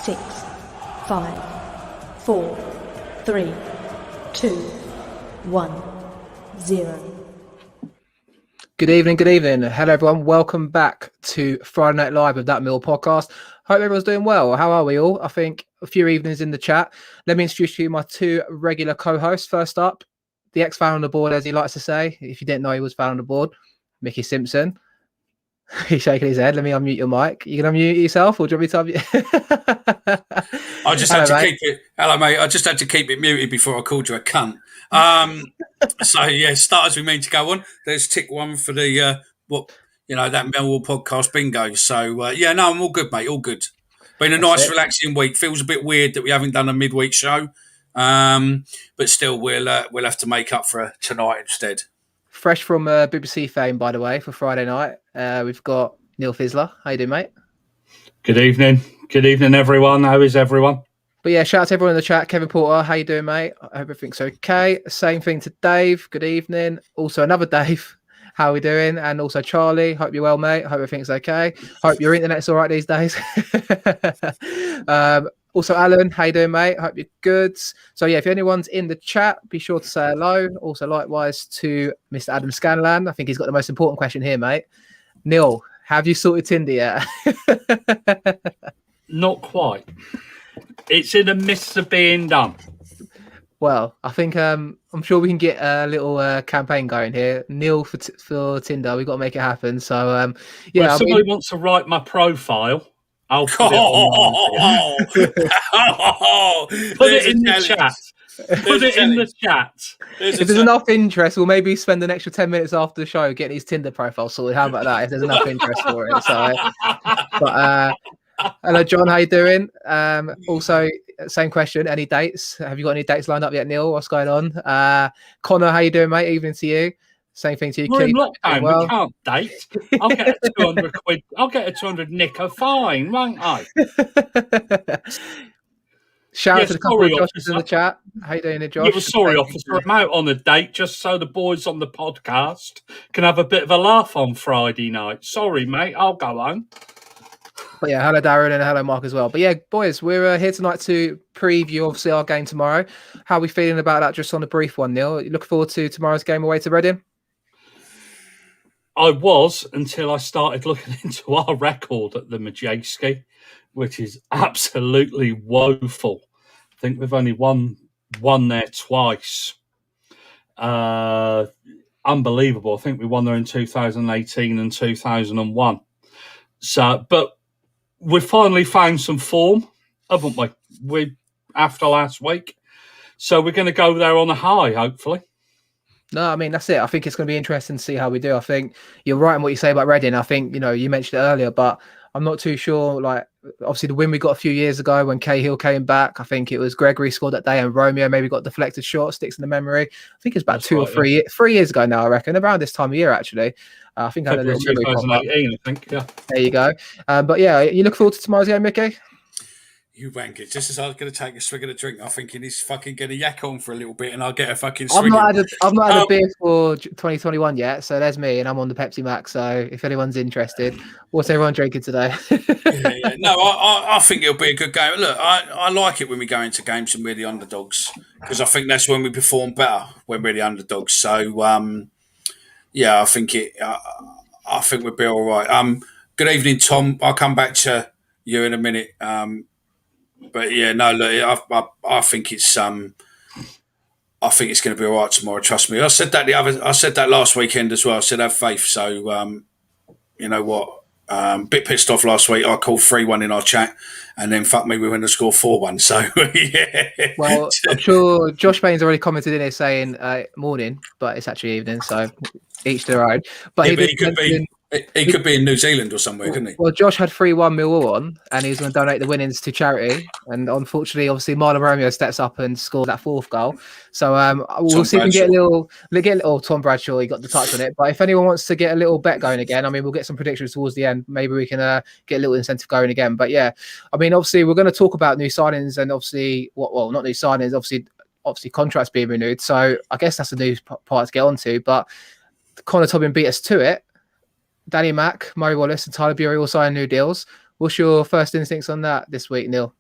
6, 5, 4, 3, 2, 1, 0. Good evening. Hello, everyone. Welcome back to Friday Night Live with That Mill podcast. Hope everyone's doing well. How are we all? I think a few evenings in the chat. Let me introduce you my two regular co-hosts. First up, the ex-fan on the board, as he likes to say. If you didn't know he was fan on the board, Mickey Simpson. He's shaking his head. Let me unmute your mic. You can unmute yourself, or do you want me to unmute? I just had to keep it. Hello, mate. I just had to keep it muted before I called you a cunt. So yeah, start as we mean to go on. There's tick one for the that Millwall podcast bingo. So no, I'm all good, mate. All good. Been a nice, relaxing week. Feels a bit weird that we haven't done a midweek show, but still, we'll have to make up for tonight instead. Fresh from BBC fame, by the way, for Friday night. We've got Neil Fizzler. How you doing, mate? Good evening. Good evening, everyone. How is everyone? But yeah, shout out to everyone in the chat. Kevin Porter, how you doing, mate? I hope everything's okay. Same thing to Dave. Good evening. Also another Dave. How are we doing? And also Charlie. Hope you're well, mate. Hope everything's okay. Hope your internet's all right these days. Also, Alan, how you doing, mate? Hope you're good. So yeah, if anyone's in the chat, be sure to say hello. Also, likewise to Mr. Adam Scanlan. I think he's got the most important question here, mate. Neil, have you sorted Tinder yet? Not quite. It's in the midst of being done. Well, I think I'm sure we can get a little campaign going here. Neil for Tinder, we've got to make it happen. So yeah, if somebody wants to write my profile, I'll put it online. Put it in the chat. Put it in the chat. If there's enough interest, we'll maybe spend an extra 10 minutes after the show getting his Tinder profile sorted. How about that? If there's enough interest for it. So, hello, John. How you doing? Also, same question. Any dates? Have you got any dates lined up yet, Neil? What's going on? Connor, how you doing, mate? Evening to you. Same thing to you, We're Keith. in lockdown. Well, we can't date. I'll get a 200 quid. I'll get a 200 nicker fine, won't I? Shout out to the couple of Joshes in the chat. How you doing, Josh? Yeah, sorry, officer. I'm out on a date just so the boys on the podcast can have a bit of a laugh on Friday night. Sorry, mate. I'll go home. But yeah, hello, Darren, and hello, Mark, as well. But yeah, boys, we're here tonight to preview, obviously, our game tomorrow. How are we feeling about that just on a brief one, Neil? You looking forward to tomorrow's game away to Reading? I was, until I started looking into our record at the Majewski, which is absolutely woeful. I think we've only won there twice. Unbelievable. I think we won there in 2018 and 2001. So, but we finally found some form, haven't we? After last week. So we're going to go there on a high, hopefully. No, I mean, that's it. I think it's going to be interesting to see how we do. I think you're right in what you say about Reading. I think, you mentioned it earlier, but I'm not too sure. Like, obviously, the win we got a few years ago when Cahill came back, I think it was Gregory scored that day and Romeo maybe got deflected short, sticks in the memory. I think it's about three years ago now, I reckon, around this time of year, actually. I think I had a little 2018, I think, yeah. There you go. But yeah, you look forward to tomorrow's game, Mickey? You wankers. Just as I was going to take a swig of the drink, I'm thinking he's fucking going to yak on for a little bit and I'll get a fucking swig. I've not had a beer for 2021 yet, so there's me, and I'm on the Pepsi Max, so if anyone's interested, what's everyone drinking today? Yeah. No, I think it'll be a good game. Look, I like it when we go into games and we're the underdogs, because I think that's when we perform better, when we're the underdogs. So, I think we'll be all right. Good evening, Tom. I'll come back to you in a minute. But yeah, no, look, I think it's going to be all right tomorrow. Trust me. I said that last weekend as well. I said have faith. So you know what? Bit pissed off last week. I called 3-1 in our chat, and then fuck me, we went to score 4-1. So yeah. Well, I'm sure Josh Bain's already commented in here saying morning, but it's actually evening. So each their own. But he could be in New Zealand or somewhere, couldn't he? Well, Josh had 3-1 Millwall on, and he was going to donate the winnings to charity. And unfortunately, obviously, Marlon Romeo steps up and scored that fourth goal. So we'll see if we can get a little. Tom Bradshaw, he got the touch on it. But if anyone wants to get a little bet going again, I mean, we'll get some predictions towards the end. Maybe we can get a little incentive going again. But yeah, I mean, obviously, we're going to talk about new signings and obviously, not new signings, obviously contracts being renewed. So I guess that's a new part to get onto. But Connor Tobin beat us to it. Danny Mack, Murray Wallace, and Tyler Bury all signed new deals. What's your first instincts on that this week, Neil?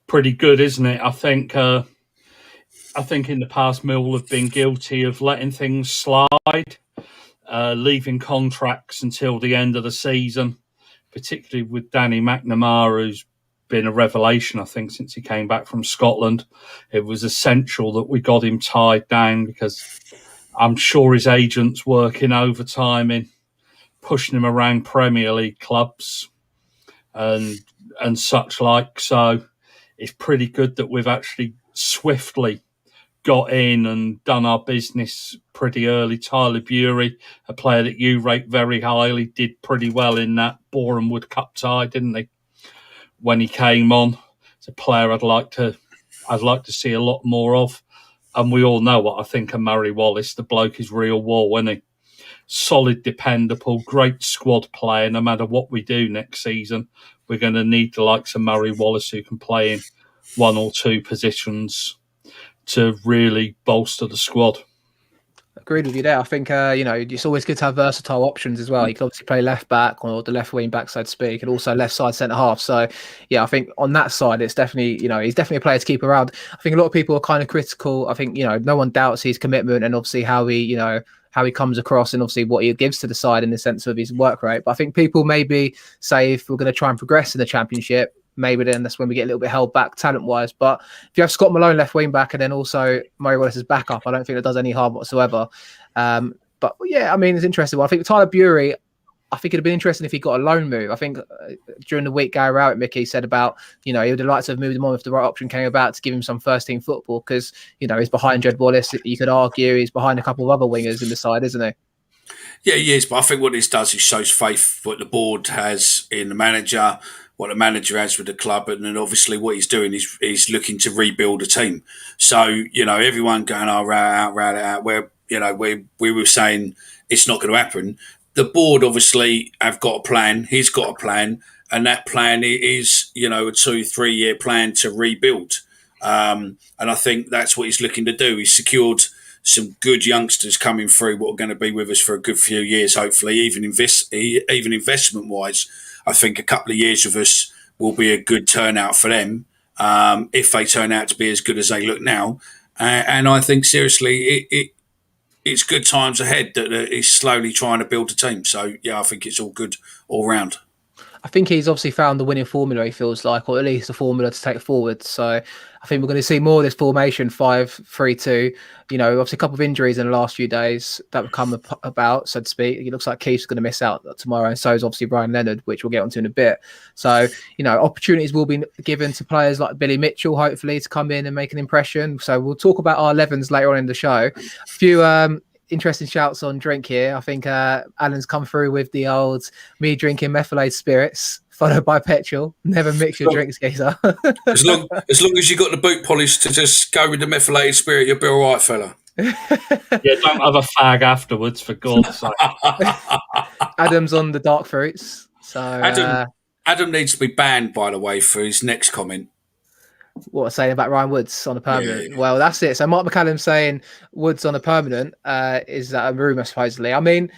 pretty good, isn't it? I think in the past, Millwall have been guilty of letting things slide, leaving contracts until the end of the season, particularly with Danny McNamara, who's been a revelation, I think, since he came back from Scotland. It was essential that we got him tied down, because I'm sure his agent's working overtime in pushing him around Premier League clubs and such like. So it's pretty good that we've actually swiftly got in and done our business pretty early. Tyler Bury, a player that you rate very highly, did pretty well in that Boreham Wood Cup tie, didn't he? When he came on, it's a player I'd like to see a lot more of. And we all know what I think of Murray Wallace. The bloke is real war, isn't he? Solid, dependable, great squad player. No matter what we do next season, we're going to need the likes of Murray Wallace, who can play in one or two positions to really bolster the squad. Agreed with you there. I think, it's always good to have versatile options as well. You can obviously play left back or the left wing back, so to speak, and also left side centre half. So, yeah, I think on that side, it's definitely, he's definitely a player to keep around. I think a lot of people are kind of critical. I think, no one doubts his commitment and obviously how he comes across and obviously what he gives to the side in the sense of his work rate. But I think people maybe say if we're going to try and progress in the Championship, maybe then that's when we get a little bit held back talent-wise. But if you have Scott Malone left wing back and then also Murray Wallace's backup, I don't think that does any harm whatsoever. But yeah, I mean, it's interesting. Well, I think Tyler Bury, I think it'd have been interesting if he got a loan move. I think during the week, Gary Rowett, Mickey said about, he would have liked to have moved him on if the right option came about to give him some first-team football because, he's behind Jed Wallace. You could argue he's behind a couple of other wingers in the side, isn't he? Yeah, he is. But I think what this does is shows faith what the board has in the manager, what the manager has with the club, and then obviously what he's doing is he's looking to rebuild a team. So, everyone going, route it out, where, we were saying it's not going to happen. The board obviously have got a plan. He's got a plan, and that plan is, a 2-3 year plan to rebuild. And I think that's what he's looking to do. He's secured some good youngsters coming through, what are going to be with us for a good few years, hopefully, even investment wise. I think a couple of years of us will be a good turnout for them if they turn out to be as good as they look now. And I think, seriously, it's good times ahead that he's slowly trying to build a team. So, yeah, I think it's all good all round. I think he's obviously found the winning formula, he feels like, or at least a formula to take forward. So I think we're going to see more of this formation 5-3-2. Obviously a couple of injuries in the last few days that have come about, so to speak. It looks like Keith's going to miss out tomorrow, and so is obviously Brian Leonard, which we'll get onto in a bit. So, opportunities will be given to players like Billy Mitchell, hopefully, to come in and make an impression. So we'll talk about our 11s later on in the show. A few interesting shouts on drink here. I think Alan's come through with the old me drinking methylated spirits followed by petrol. Never mix your drinks, geezer. as long as you got the boot polish to just go with the methylated spirit, you'll be all right, fella. Yeah, don't have a fag afterwards, for God's sake. Adam's on the dark fruits. So Adam needs to be banned, by the way, for his next comment. What, saying about Ryan Woods on a permanent? Yeah. Well, that's it. So Mark McCallum saying Woods on a permanent is that a rumour, supposedly. I mean,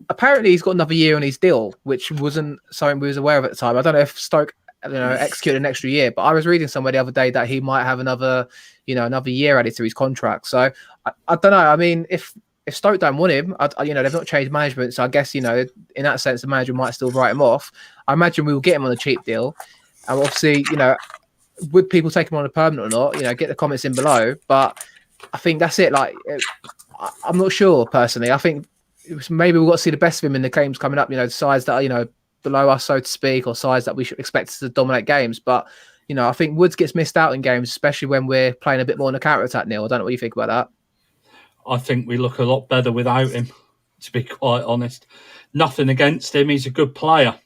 apparently he's got another year on his deal, which wasn't something we was aware of at the time. I don't know if Stoke, executed an extra year, but I was reading somewhere the other day that he might have another year added to his contract. So I don't know. I mean, if Stoke don't want him, they've not changed management. So I guess, in that sense, the manager might still write him off. I imagine we will get him on a cheap deal. And obviously, would people take him on a permanent or not? Get the comments in below. But I think that's it. Like, I'm not sure personally. I think maybe we've got to see the best of him in the games coming up. The sides that are, below us, so to speak, or sides that we should expect to dominate games. But, I think Woods gets missed out in games, especially when we're playing a bit more on the counter-attack, Neil. I don't know what you think about that. I think we look a lot better without him, to be quite honest. Nothing against him. He's a good player.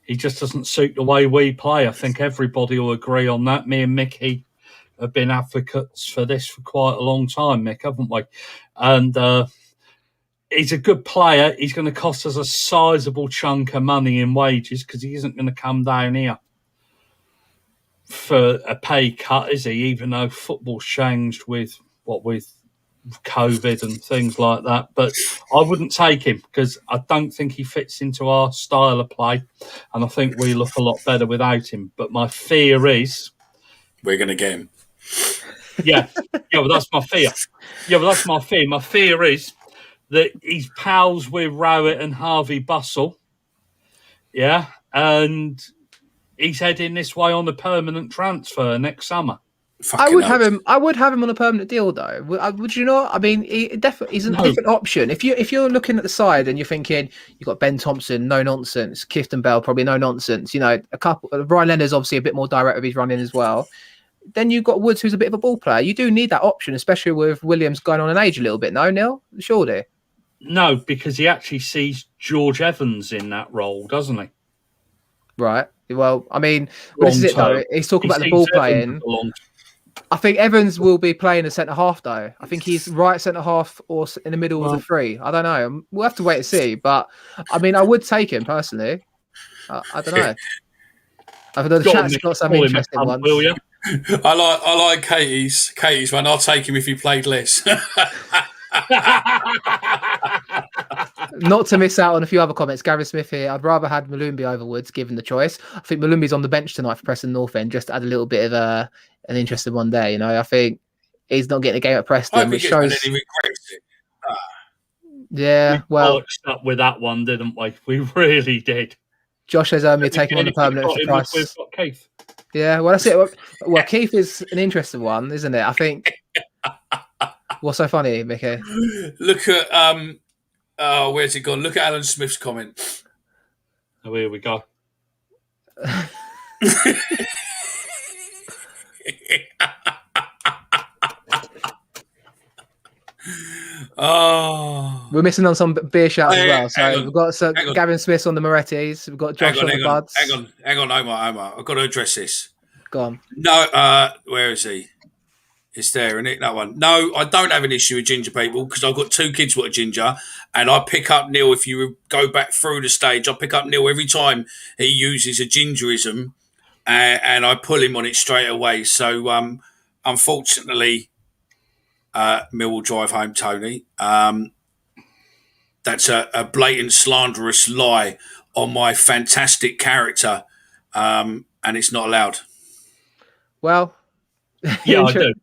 He just doesn't suit the way we play. I think everybody will agree on that. Me and Mickey have been advocates for this for quite a long time, Mick, haven't we? And he's a good player. He's going to cost us a sizable chunk of money in wages because he isn't going to come down here for a pay cut, is he? Even though football's changed with COVID and things like that. But I wouldn't take him because I don't think he fits into our style of play. And I think we look a lot better without him. But my fear is we're going to get him. Yeah, but that's my fear. My fear is that he's pals with Rowett and Harvey Bustle. Yeah, and he's heading this way on a permanent transfer next summer. I would have him on a permanent deal, though. Would you not? I mean, he's a different option. If you're looking at the side and you're thinking you've got Ben Thompson, no nonsense, Clifton Bell, probably no nonsense. You know, a couple. Ryan Leonard's obviously a bit more direct with his running as well. Then you've got Woods, who's a bit of a ball player. You do need that option, especially with Williams going on an age a little bit. No, Neil, surely. No, because he actually sees George Evans in that role, doesn't he? Right. Well, I mean, this is it though. He's talking about the ball playing. I think Evans will be playing a centre half though. I think he's right centre half or in the middle of the three. I don't know. We'll have to wait and see. But I mean, I would take him personally. I don't know. I know the chat's got some interesting ones. Will you? I like Katie's one. I'll take him if he played less. Not to miss out on a few other comments. Gary Smith here. I'd rather had Malumbi over Woods given the choice. I think Malumbi's on the bench tonight for Preston North End. Just to add a little bit of an interesting one there. You know, I think he's not getting a game at Preston, which shows. Yeah, well, we up with that one, didn't we? We really did. Josh says you're taking on the permanent price. We've got Keith. Yeah, well, that's it. Well, Keith is an interesting one, isn't it? I think. What's so funny, Mickey? Look at where's it gone? Look at Alan Smith's comment. Oh, here we go. Oh, we're missing on some beer shouts as well. So we've got Gavin Smith's on the Morettis. We've got Josh on the Buds. Hang on, Omar. I've got to address this. Go on. No, where is he? It's there, isn't it? That one. No, I don't have an issue with ginger people because I've got 2 kids what are ginger, and I pick up Neil. If you go back through the stage, I pick up Neil every time he uses a gingerism, and I pull him on it straight away. So, unfortunately, Millwall drive home, Tony. That's a blatant slanderous lie on my fantastic character, and it's not allowed. Well, yeah, I do.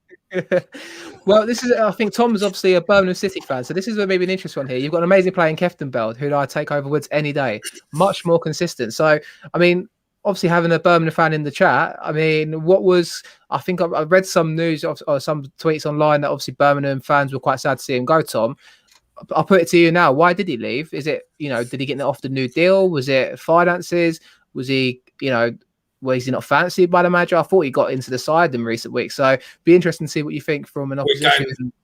Well, this is. I think Tom's obviously a Birmingham City fan, so this is maybe an interesting one here. You've got an amazing player in Clifton Bell, who I take over Woods any day. Much more consistent. So, I mean, obviously having a Birmingham fan in the chat. I mean, I think I read some news or some tweets online that obviously Birmingham fans were quite sad to see him go. Tom, I'll put it to you now. Why did he leave? Is it, did he get off the new deal? Was it finances? Was he, was he not fancied by the manager? I thought he got into the side in recent weeks. So be interesting to see what you think from an opposition.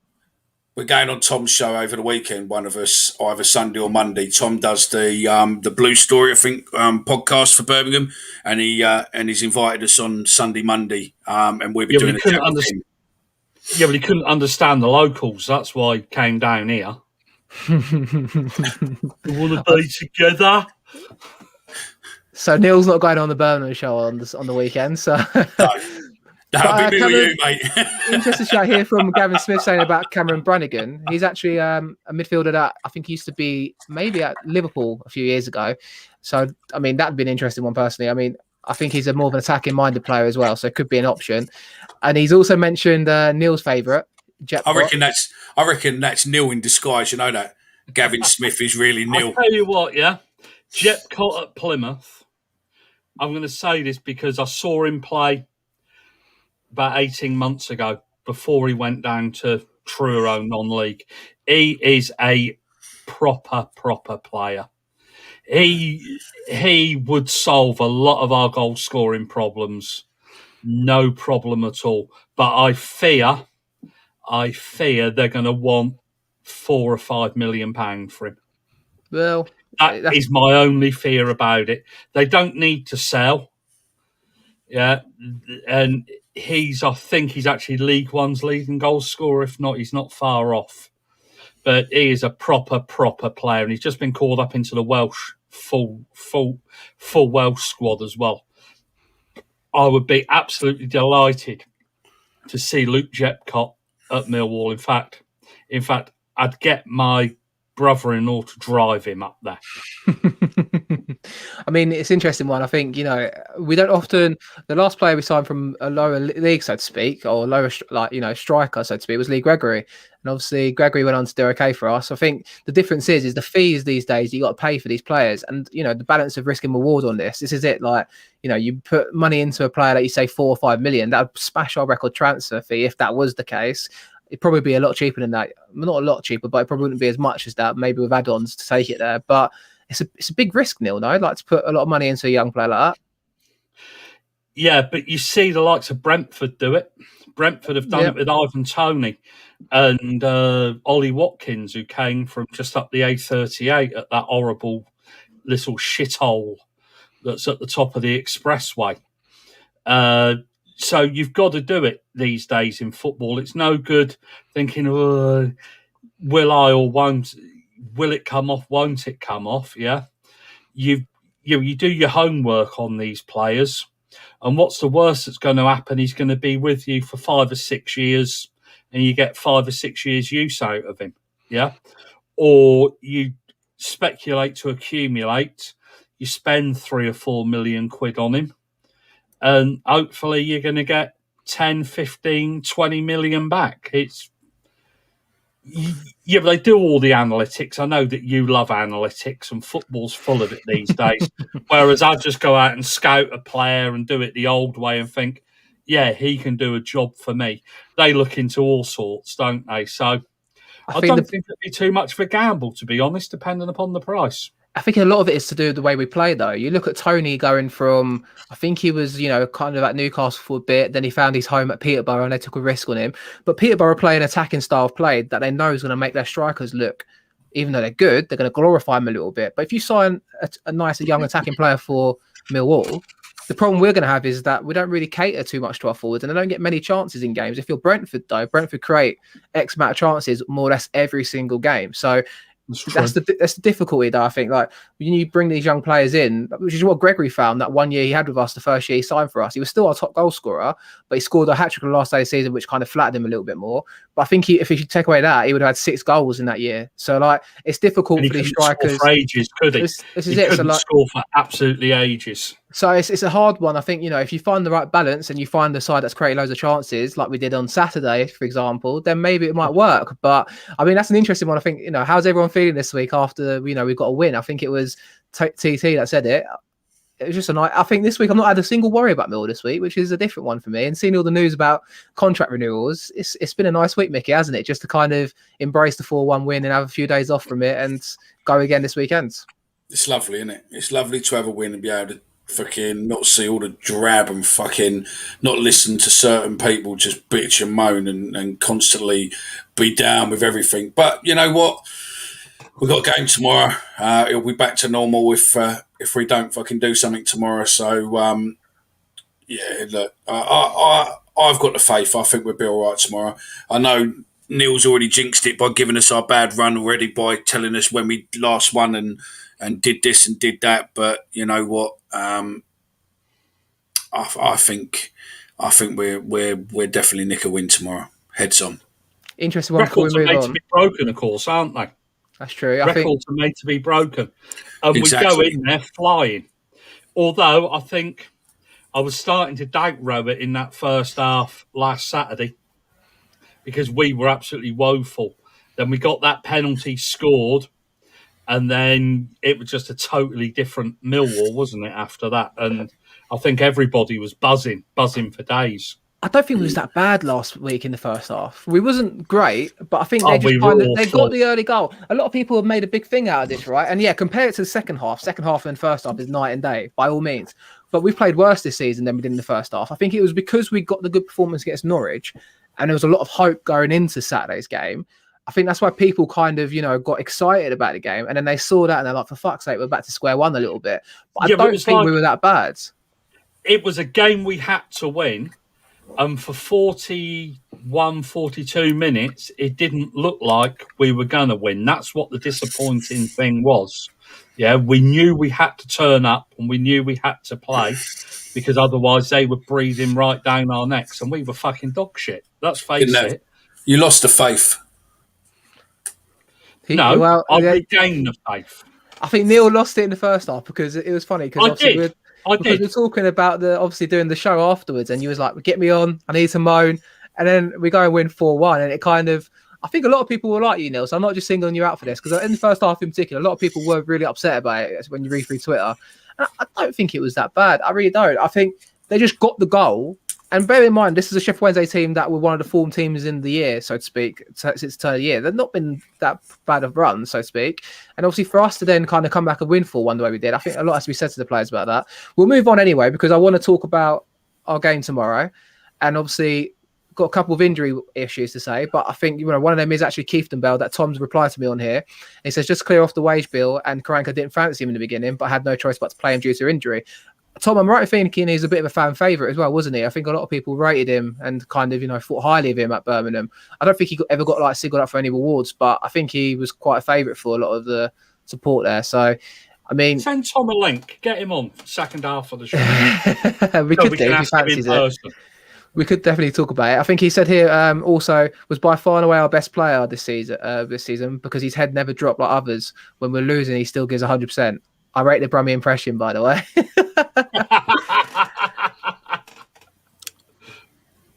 We're going on Tom's show over the weekend. One of us, either Sunday or Monday. Tom does the Blue Story, I think, podcast for Birmingham, and he's invited us on Sunday, Monday, and we'll be doing a chat with him. Yeah, but he couldn't understand the locals. That's why he came down here. We want to be together. So Neil's not going on the Birmingham show on the weekend. So that'll be me with you, mate. Interesting shout here from Gavin Smith saying about Cameron Brannigan. He's actually a midfielder that I think used to be maybe at Liverpool a few years ago. So I mean, that'd be an interesting one personally. I mean, I think he's a more of an attacking minded player as well, so it could be an option. And he's also mentioned Neil's favourite, Jet. I reckon that's Neil in disguise. You know that Gavin Smith is really Neil. I'll tell you what, yeah, Jetcott at Plymouth. I'm going to say this because I saw him play about 18 months ago before he went down to Truro non-league. He is a proper player. He would solve a lot of our goal scoring problems, no problem at all. But I fear they're going to want £4 or £5 million for him. Well, that is my only fear about it. They don't need to sell. Yeah, and I think he's actually League One's leading goal scorer. If not, he's not far off. But he is a proper player, and he's just been called up into the Welsh full Welsh squad as well. I would be absolutely delighted to see Luke Jetcott at Millwall. In fact, I'd get my brother-in-law to drive him up there. I mean, it's an interesting one. I think, we don't often, the last player we signed from a lower league, so to speak, or lower, striker, so to speak, was Lee Gregory. And obviously, Gregory went on to do okay for us. I think the difference is the fees these days you got to pay for these players. And, the balance of risk and reward on this is it. Like, you put money into a player that you say 4 or 5 million, that would smash our record transfer fee if that was the case. It'd probably be a lot cheaper than that. Not a lot cheaper, but it probably wouldn't be as much as that, maybe with add-ons to take it there. But it's a big risk, Neil, no? I'd like to put a lot of money into a young player like that. Yeah, but you see the likes of Brentford do it. Brentford have done it with Ivan Toney and Ollie Watkins, who came from just up the A38 at that horrible little shithole that's at the top of the expressway. So you've got to do it these days in football. It's no good thinking, will I or won't? Will it come off? Won't it come off? Yeah, you do your homework on these players, and what's the worst that's going to happen? He's going to be with you for 5 or 6 years, and you get 5 or 6 years use out of him. Yeah, or you speculate to accumulate. You spend 3 or 4 million quid on him. And hopefully you're going to get 10, 15, 20 million back. But they do all the analytics. I know that you love analytics and football's full of it these days. Whereas I just go out and scout a player and do it the old way and think, yeah, he can do a job for me. They look into all sorts, don't they? So I don't think it'd be too much of a gamble, to be honest, depending upon the price. I think a lot of it is to do with the way we play, though. You look at Tony going from, I think he was, kind of at Newcastle for a bit. Then he found his home at Peterborough and they took a risk on him. But Peterborough play an attacking style of play that they know is going to make their strikers look, even though they're good, they're going to glorify them a little bit. But if you sign a nice young attacking player for Millwall, the problem we're going to have is that we don't really cater too much to our forwards and they don't get many chances in games. If you're Brentford, though, Brentford create X amount of chances more or less every single game. So that's the difficulty, though. I think, like, when you bring these young players in, which is what Gregory found that 1 year he had with us, the first year he signed for us, he was still our top goal scorer, but he scored a hat-trick on the last day of the season, which kind of flattered him a little bit more. But I think if he should take away that, he would have had 6 goals in that year. So, like, it's difficult for these strikers. Score for ages, could he? This is he it. Couldn't score for absolutely ages. So it's a hard one. I think, if you find the right balance and you find the side that's creating loads of chances, like we did on Saturday, for example, then maybe it might work. But I mean, that's an interesting one. I think, how's everyone feeling this week after, we got a win? I think it was TT that said it. It was just I think this week I've not had a single worry about Mill this week, which is a different one for me. And seeing all the news about contract renewals, it's been a nice week, Mickey, hasn't it? Just to kind of embrace the 4-1 win and have a few days off from it and go again this weekend. It's lovely, isn't it? It's lovely to have a win and be able to fucking not see all the drab and fucking not listen to certain people just bitch and moan and constantly be down with everything. But you know what? We've got a game tomorrow. It'll be back to normal if we don't fucking do something tomorrow. So yeah, look, I've got the faith. I think we'll be all right tomorrow. I know Neil's already jinxed it by giving us our bad run already by telling us when we last won and did this and did that. But you know what? I think we're definitely nick a win tomorrow. Heads on. Interesting one. Records are made to be broken, of course, aren't they? That's true. Records are made to be broken, and exactly. We go in there flying. Although I think I was starting to doubt Robert in that first half last Saturday because we were absolutely woeful. Then we got that penalty scored. And then it was just a totally different Millwall, wasn't it, after that? And I think everybody was buzzing for days. I don't think we was that bad last week in the first half. We wasn't great, but I think they got the early goal. A lot of people have made a big thing out of this, right? And yeah, compare it to the second half and first half is night and day, by all means. But we've played worse this season than we did in the first half. I think it was because we got the good performance against Norwich and there was a lot of hope going into Saturday's game. I think that's why people kind of, got excited about the game. And then they saw that and they're like, for fuck's sake, we're back to square one a little bit. But I don't think we were that bad. It was a game we had to win. And for 41, 42 minutes, it didn't look like we were going to win. That's what the disappointing thing was. Yeah, we knew we had to turn up and we knew we had to play because otherwise they were breathing right down our necks and we were fucking dog shit. Let's face it. You lost the faith. I regained the faith. I think Neil lost it in the first half because it was funny because I obviously did. we're talking about obviously doing the show afterwards, and you was like, "Get me on, I need to moan," and then we go and win 4-1, and it kind of. I think a lot of people were like you, Neil. So I'm not just singling you out for this because in the first half in particular, a lot of people were really upset about it when you read through Twitter. And I don't think it was that bad. I really don't. I think they just got the goal. And bear in mind, this is a Sheffield Wednesday team that were one of the form teams in the year, so to speak, since the turn of the year. They've not been that bad of run, so to speak. And obviously for us to then kind of come back and win 4-1 the way we did, I think a lot has to be said to the players about that. We'll move on anyway, because I want to talk about our game tomorrow. And obviously got a couple of injury issues to say, but I think one of them is actually Keith Bell that Tom's replied to me on here. He says just clear off the wage bill, and Karanka didn't fancy him in the beginning, but had no choice but to play him due to injury. Tom, I'm right in thinking he's a bit of a fan favourite as well, wasn't he? I think a lot of people rated him and kind of, thought highly of him at Birmingham. I don't think he ever got like singled up for any awards, but I think he was quite a favourite for a lot of the support there. So, I mean, send Tom a link, get him on second half of the show. we could do if he fancies it. We could definitely talk about it. I think he said here also was by far and away our best player this season because his head never dropped like others. When we're losing, he still gives 100%. I rate the Brummy impression, by the way.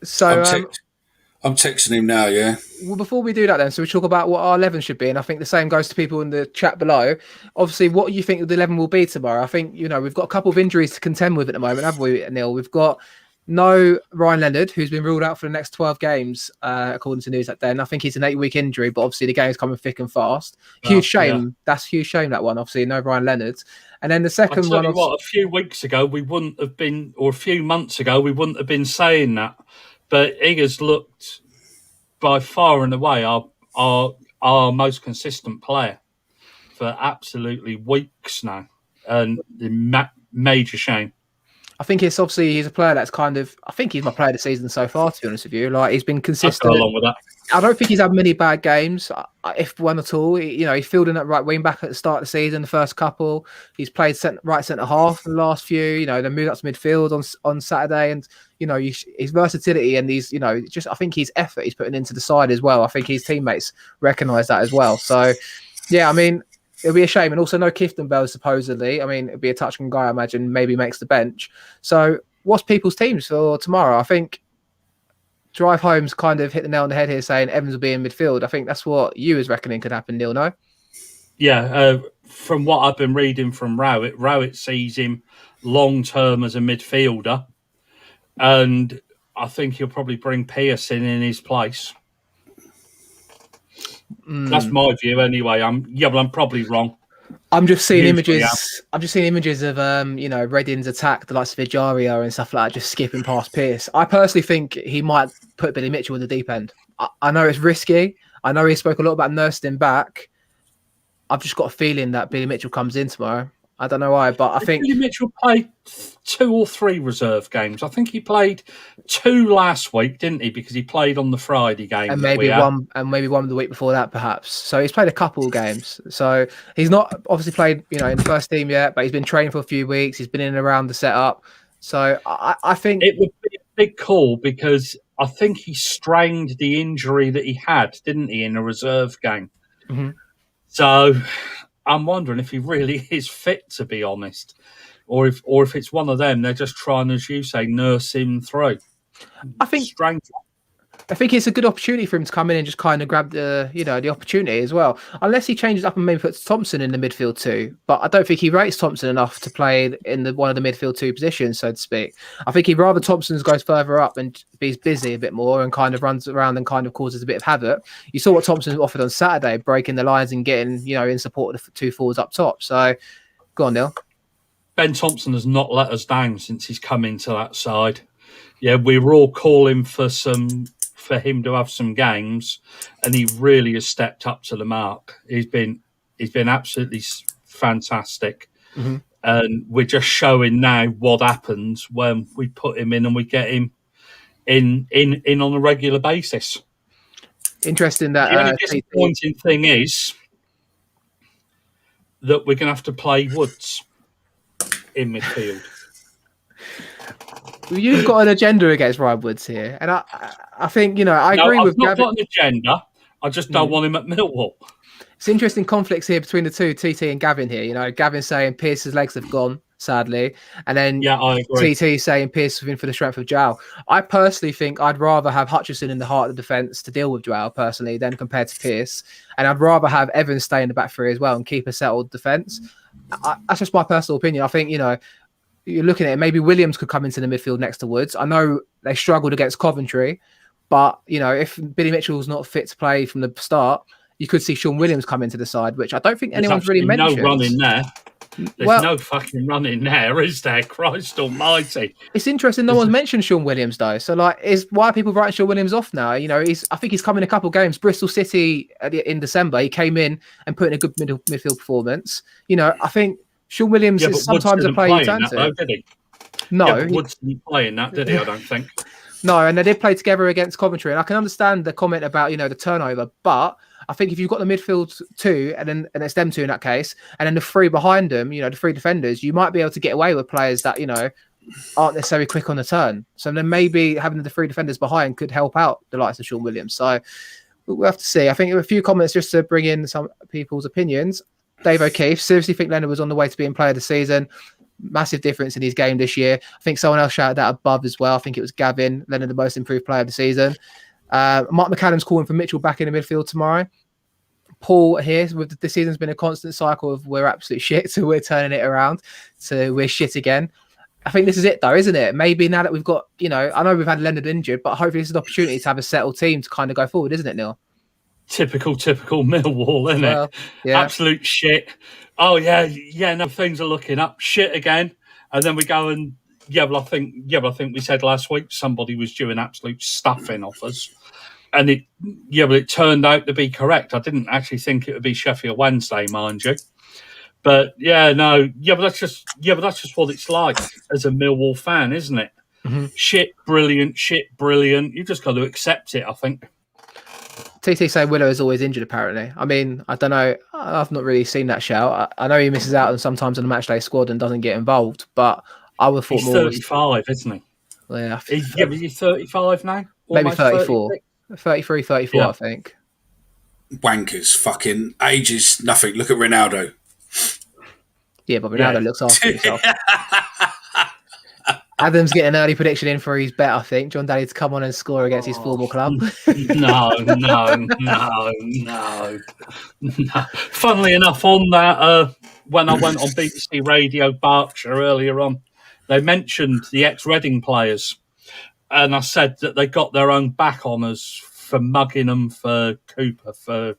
So I'm texting him now, yeah. Well, before we do that then, so we talk about what our 11 should be, and I think the same goes to people in the chat below. Obviously, what do you think the 11 will be tomorrow? I think, we've got a couple of injuries to contend with at the moment, haven't we, Neil? We've got no Ryan Leonard, who's been ruled out for the next 12 games, according to news that day. And I think he's an 8-week injury, but obviously the game's coming thick and fast. Huge shame. Yeah. That's a huge shame, that one. Obviously, no Ryan Leonard. And then the second one... a few weeks ago, we wouldn't have been, or a few months ago, we wouldn't have been saying that. But he has looked by far and away our most consistent player for absolutely weeks now. And the major shame. I think it's obviously he's a player that's I think he's my player of the season so far, to be honest with you. Like, he's been consistent. I'll go along with that. I don't think he's had many bad games, if one at all. He's fielding at right wing back at the start of the season, the first couple. He's played right centre half the last few. They moved up to midfield on Saturday, and his versatility and these, I think his effort he's putting into the side as well. I think his teammates recognise that as well. So, yeah, I mean, it'll be a shame. And also no Clifton Bell, supposedly. I mean, it'll be a touchman guy, I imagine, maybe makes the bench. So what's people's teams for tomorrow? I think Drive Home's kind of hit the nail on the head here saying Evans will be in midfield. I think that's what you was reckoning could happen, Neil, no? Yeah, from what I've been reading from Rowett sees him long-term as a midfielder. And I think he'll probably bring Pearson in his place. That's my view, anyway. I'm probably wrong. I'm just seeing images. Yeah. I'm just seeing images of Reading's attack, the likes of Vijaria and stuff like that, just skipping past Pearce. I personally think he might put Billy Mitchell in the deep end. I know it's risky. I know he spoke a lot about nursing him back. I've just got a feeling that Billy Mitchell comes in tomorrow. I don't know why, but I think Billy Mitchell played 2 or 3 reserve games. I think he played 2 last week, didn't he? Because he played on the Friday game, and maybe one the week before that, perhaps. So he's played a couple of games. So he's not obviously played, in the first team yet, but he's been training for a few weeks. He's been in and around the setup. So I think it would be a big call because I think he strained the injury that he had, didn't he, in a reserve game? Mm-hmm. So I'm wondering if he really is fit, to be honest, or if it's one of them. They're just trying, as you say, nurse him through. I think it's a good opportunity for him to come in and just kind of grab the opportunity as well. Unless he changes up and maybe puts Thompson in the midfield too. But I don't think he rates Thompson enough to play in one of the midfield 2 positions, so to speak. I think he'd rather Thompson goes further up and be busy a bit more and kind of runs around and kind of causes a bit of havoc. You saw what Thompson offered on Saturday, breaking the lines and getting, in support of the 2 forwards up top. So go on, Neil. Ben Thompson has not let us down since he's come into that side. Yeah, we were all calling for him to have some games, and he really has stepped up to the mark. He's been absolutely fantastic, mm-hmm. And we're just showing now what happens when we put him in and we get him in on a regular basis. Interesting that the only disappointing thing is that we're going to have to play Woods in midfield. You've got an agenda against Ryan Woods here, and I think I agree with. I've not got an agenda. I just don't want him at Millwall. It's interesting conflicts here between the two, TT and Gavin here. You know, Gavin saying Pierce's legs have gone, sadly. And then I agree. TT saying Pierce was in for the strength of Joao. I personally think I'd rather have Hutchison in the heart of the defence to deal with Joao, personally, than compared to Pierce. And I'd rather have Evans stay in the back three as well and keep a settled defence. That's just my personal opinion. I think, you know, you're looking at it, maybe Williams could come into the midfield next to Woods. I know they struggled against Coventry, but, you know, if Billy Mitchell's not fit to play from the start, you could see Sean Williams come into the side, which I don't think anyone's really mentioned. No running there. There's no fucking running there, is there? Christ almighty. It's interesting no one's mentioned Sean Williams, though. So, like, why are people writing Sean Williams off now? You know, I think he's come in a couple of games. Bristol City in December, he came in and put in a good midfield performance. You know, I think Sean Williams is sometimes a player you turn to. Did he? No. Woods didn't play in that, did he? I don't think. No, and they did play together against Coventry. And I can understand the comment about, you know, the turnover, but I think if you've got the midfield two, and it's them two in that case, and then the three behind them, you know, the three defenders, you might be able to get away with players that, you know, aren't necessarily quick on the turn. So then maybe having the three defenders behind could help out the likes of Sean Williams. So we'll have to see. I think there were a few comments just to bring in some people's opinions. Dave O'Keefe, seriously think Leonard was on the way to being player of the season. Massive difference in his game this year. I think someone else shouted that above as well. I think it was Gavin, Leonard, the most improved player of the season. Mark McCallum's calling for Mitchell back in the midfield tomorrow. Paul here, with the season's been a constant cycle of we're absolute shit, so we're turning it around, so we're shit again. I think this is it, though, isn't it? Maybe now that we've got, you know, I know we've had Leonard injured, but hopefully this is an opportunity to have a settled team to kind of go forward, isn't it, Neil? Typical Millwall, isn't it? Yeah. Absolute shit. Oh yeah, no, things are looking up. Shit again, and then we go and I think we said last week somebody was doing absolute stuffing off us, and it turned out to be correct. I didn't actually think it would be Sheffield Wednesday, mind you, but but that's just what it's like as a Millwall fan, isn't it? Mm-hmm. Shit, brilliant. You just got to accept it, I think. TT saying Willow is always injured, apparently. I mean, I don't know. I've not really seen that shout. I know he misses out sometimes on the matchday squad and doesn't get involved, but I would have thought he's more. 35, isn't he? Yeah. He's 35 now? Maybe 34. 33, 34, I think. Wankers. Fucking ages, nothing. Look at Ronaldo. Yeah, but Ronaldo looks after himself. Adam's getting an early prediction in for his bet, I think. John Daly to come on and score against his former club. No. Funnily enough, on that, when I went on BBC Radio Berkshire earlier on, they mentioned the ex-Reading players. And I said that they got their own back on us for mugging them for Cooper, for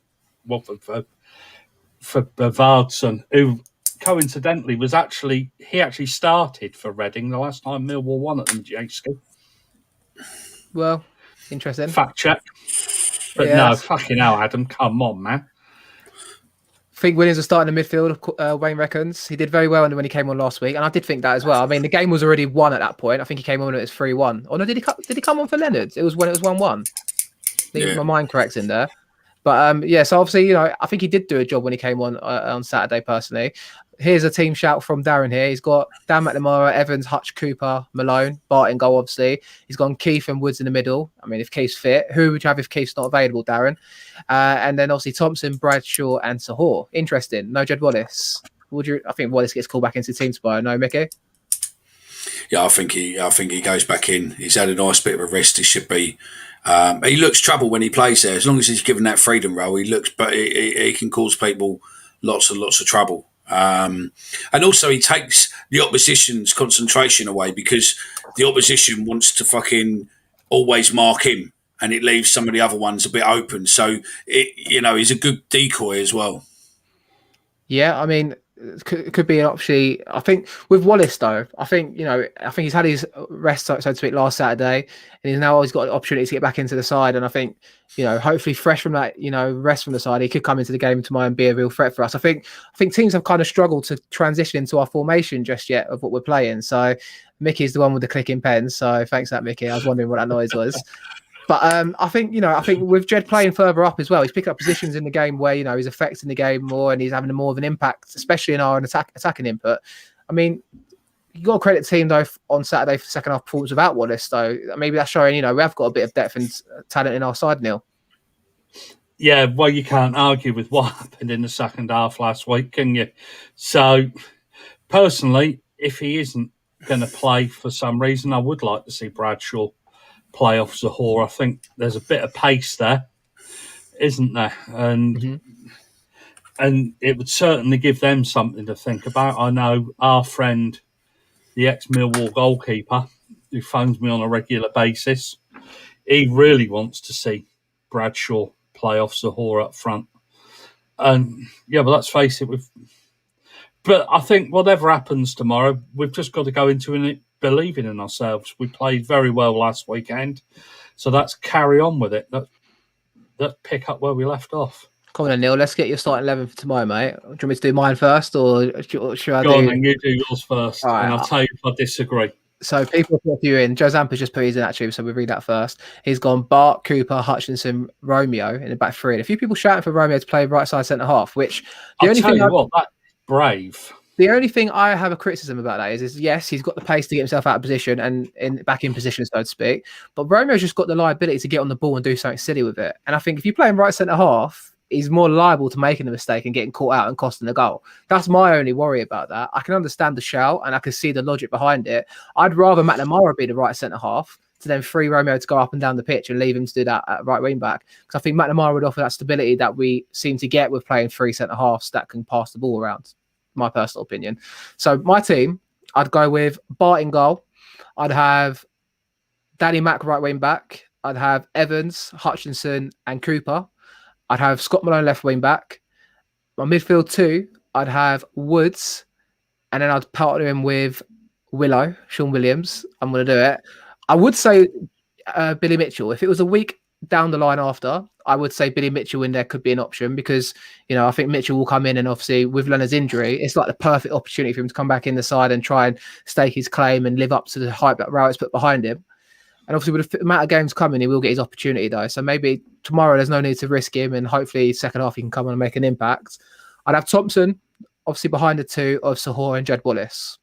Bavardson, who coincidentally he actually started for Reading the last time Millwall won at them, Jaski. Well, interesting. Fact check. But no, fucking hell, Adam, come on, man. I think Williams was starting the midfield, Wayne reckons. He did very well when he came on last week, and I did think that as well. I mean, the game was already won at that point. I think he came on when it was 3-1. Or no, did he come on for Leonard? It was when it was 1-1. I think my mind corrects in there. But so obviously, you know, I think he did do a job when he came on Saturday, personally. Here's a team shout from Darren here. He's got Dan McNamara, Evans, Hutch, Cooper, Malone, Bart in goal, obviously. He's gone Keith and Woods in the middle. I mean, if Keith's fit, who would you have if Keith's not available, Darren? And then obviously Thompson, Bradshaw, and Sahor. Interesting. No Jed Wallace. I think Wallace gets called back into the team tomorrow. No, Mickey? Yeah, I think he goes back in. He's had a nice bit of a rest. He should be. He looks trouble when he plays there. As long as he's given that freedom role, but he can cause people lots and lots of trouble. And also he takes the opposition's concentration away because the opposition wants to fucking always mark him, and it leaves some of the other ones a bit open. So he's a good decoy as well. Yeah, I mean, could be an option. I think with Wallace though, I think he's had his rest, so to speak, last Saturday, and he's got an opportunity to get back into the side. And I think, hopefully fresh from that, rest from the side, he could come into the game tomorrow and be a real threat for us. I think teams have kind of struggled to transition into our formation just yet of what we're playing. So Mickey's the one with the clicking pen. So thanks for that, Mickey. I was wondering what that noise was. But I think with Jed playing further up as well, he's picking up positions in the game where, he's affecting the game more and he's having more of an impact, especially in our attacking input. I mean, you got to credit the team though on Saturday for the second half performance without Wallace. So maybe that's showing, we have got a bit of depth and talent in our side, Neil. Yeah, well, you can't argue with what happened in the second half last week, can you? So, personally, if he isn't going to play for some reason, I would like to see Bradshaw play off Zahor. I think there's a bit of pace there, isn't there? And it would certainly give them something to think about. I know our friend, the ex-Millwall goalkeeper, who phones me on a regular basis, he really wants to see Bradshaw play off Zahor up front. And yeah, but let's face it, but I think whatever happens tomorrow, we've just got to go into it believing in ourselves. We played very well last weekend, so let's carry on with it. Let's pick up where we left off. Come on, Neil. Let's get your starting 11 for tomorrow, mate. Do you want me to do mine first, or should I Go on, do? then, you do yours first, All right, and I'll tell you if I disagree. So people put a few in. Joe Zampa's just put his in, actually, so we'll read that first. He's gone Bart, Cooper, Hutchinson, Romeo in the back three. And a few people shouting for Romeo to play right side centre half, which That's brave. The only thing I have a criticism about that is yes, he's got the pace to get himself out of position and back in position, so to speak. But Romeo's just got the liability to get on the ball and do something silly with it. And I think if you play him right centre half, he's more liable to making a mistake and getting caught out and costing the goal. That's my only worry about that. I can understand the shout and I can see the logic behind it. I'd rather McNamara be the right centre half to then free Romeo to go up and down the pitch and leave him to do that at right wing back. Because I think McNamara would offer that stability that we seem to get with playing three centre halves that can pass the ball around. My personal opinion. So my team, I'd go with Bart in goal. I'd have Danny Mack right wing back. I'd have Evans, Hutchinson, and Cooper. I'd have Scott Malone left wing back. My midfield two, I'd have Woods, and then I'd partner him with Sean Williams. I'm going to do it. I would say Billy Mitchell. If it was a week down the line after, I would say Billy Mitchell in there could be an option because, I think Mitchell will come in and obviously with Leonard's injury, it's like the perfect opportunity for him to come back in the side and try and stake his claim and live up to the hype that Rowett's put behind him. And obviously with the amount of games coming, he will get his opportunity though. So maybe tomorrow there's no need to risk him and hopefully second half he can come on and make an impact. I'd have Thompson, obviously behind the two of Sahor and Jed Wallace.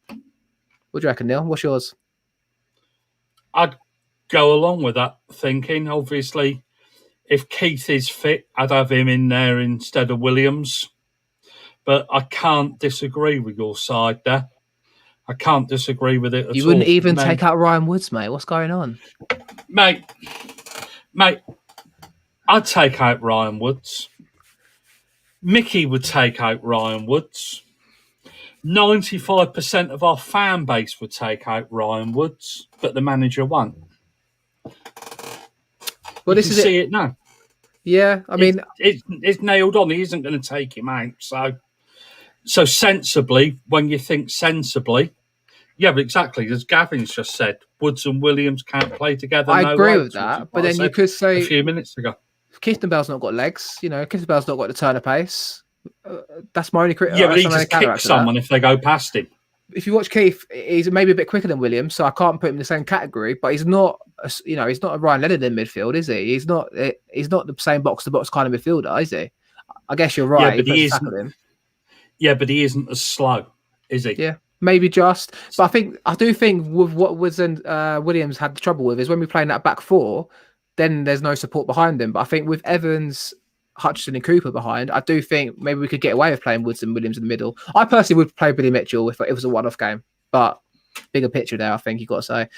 What do you reckon, Neil? What's yours? I'd go along with that thinking. Obviously, if Keith is fit, I'd have him in there instead of Williams. But I can't disagree with your side there. I can't disagree with it at all. You wouldn't even take out Ryan Woods, mate. What's going on? Mate, I'd take out Ryan Woods. Mickey would take out Ryan Woods. 95% of our fan base would take out Ryan Woods, but the manager won't. Well, this is see it now. Yeah, I mean, it's nailed on. He isn't going to take him out. So sensibly, when you think sensibly, yeah, but exactly as Gavin's just said, Woods and Williams can't play together. I agree with that, but then you could say a few minutes ago, Clifton Bell's not got legs. Clifton Bell's not got the turn of pace. That's my only criticism. Yeah, but he just kicks someone if they go past him. If you watch Keith, he's maybe a bit quicker than Williams, so I can't put him in the same category. But he's not, he's not a Ryan Leonard in midfield, is he? He's not the same box to box kind of midfielder, is he? I guess you're right. Yeah, but he isn't. Yeah, but he isn't as slow, is he? Yeah, maybe just. But I do think with what Woods and Williams had the trouble with is when we play in that back four, then there's no support behind them. But I think with Evans, Hutchinson and Cooper behind, I do think maybe we could get away with playing Woods and Williams in the middle. I personally would play Billy Mitchell if it was a one-off game, but bigger picture there, I think you've got to say.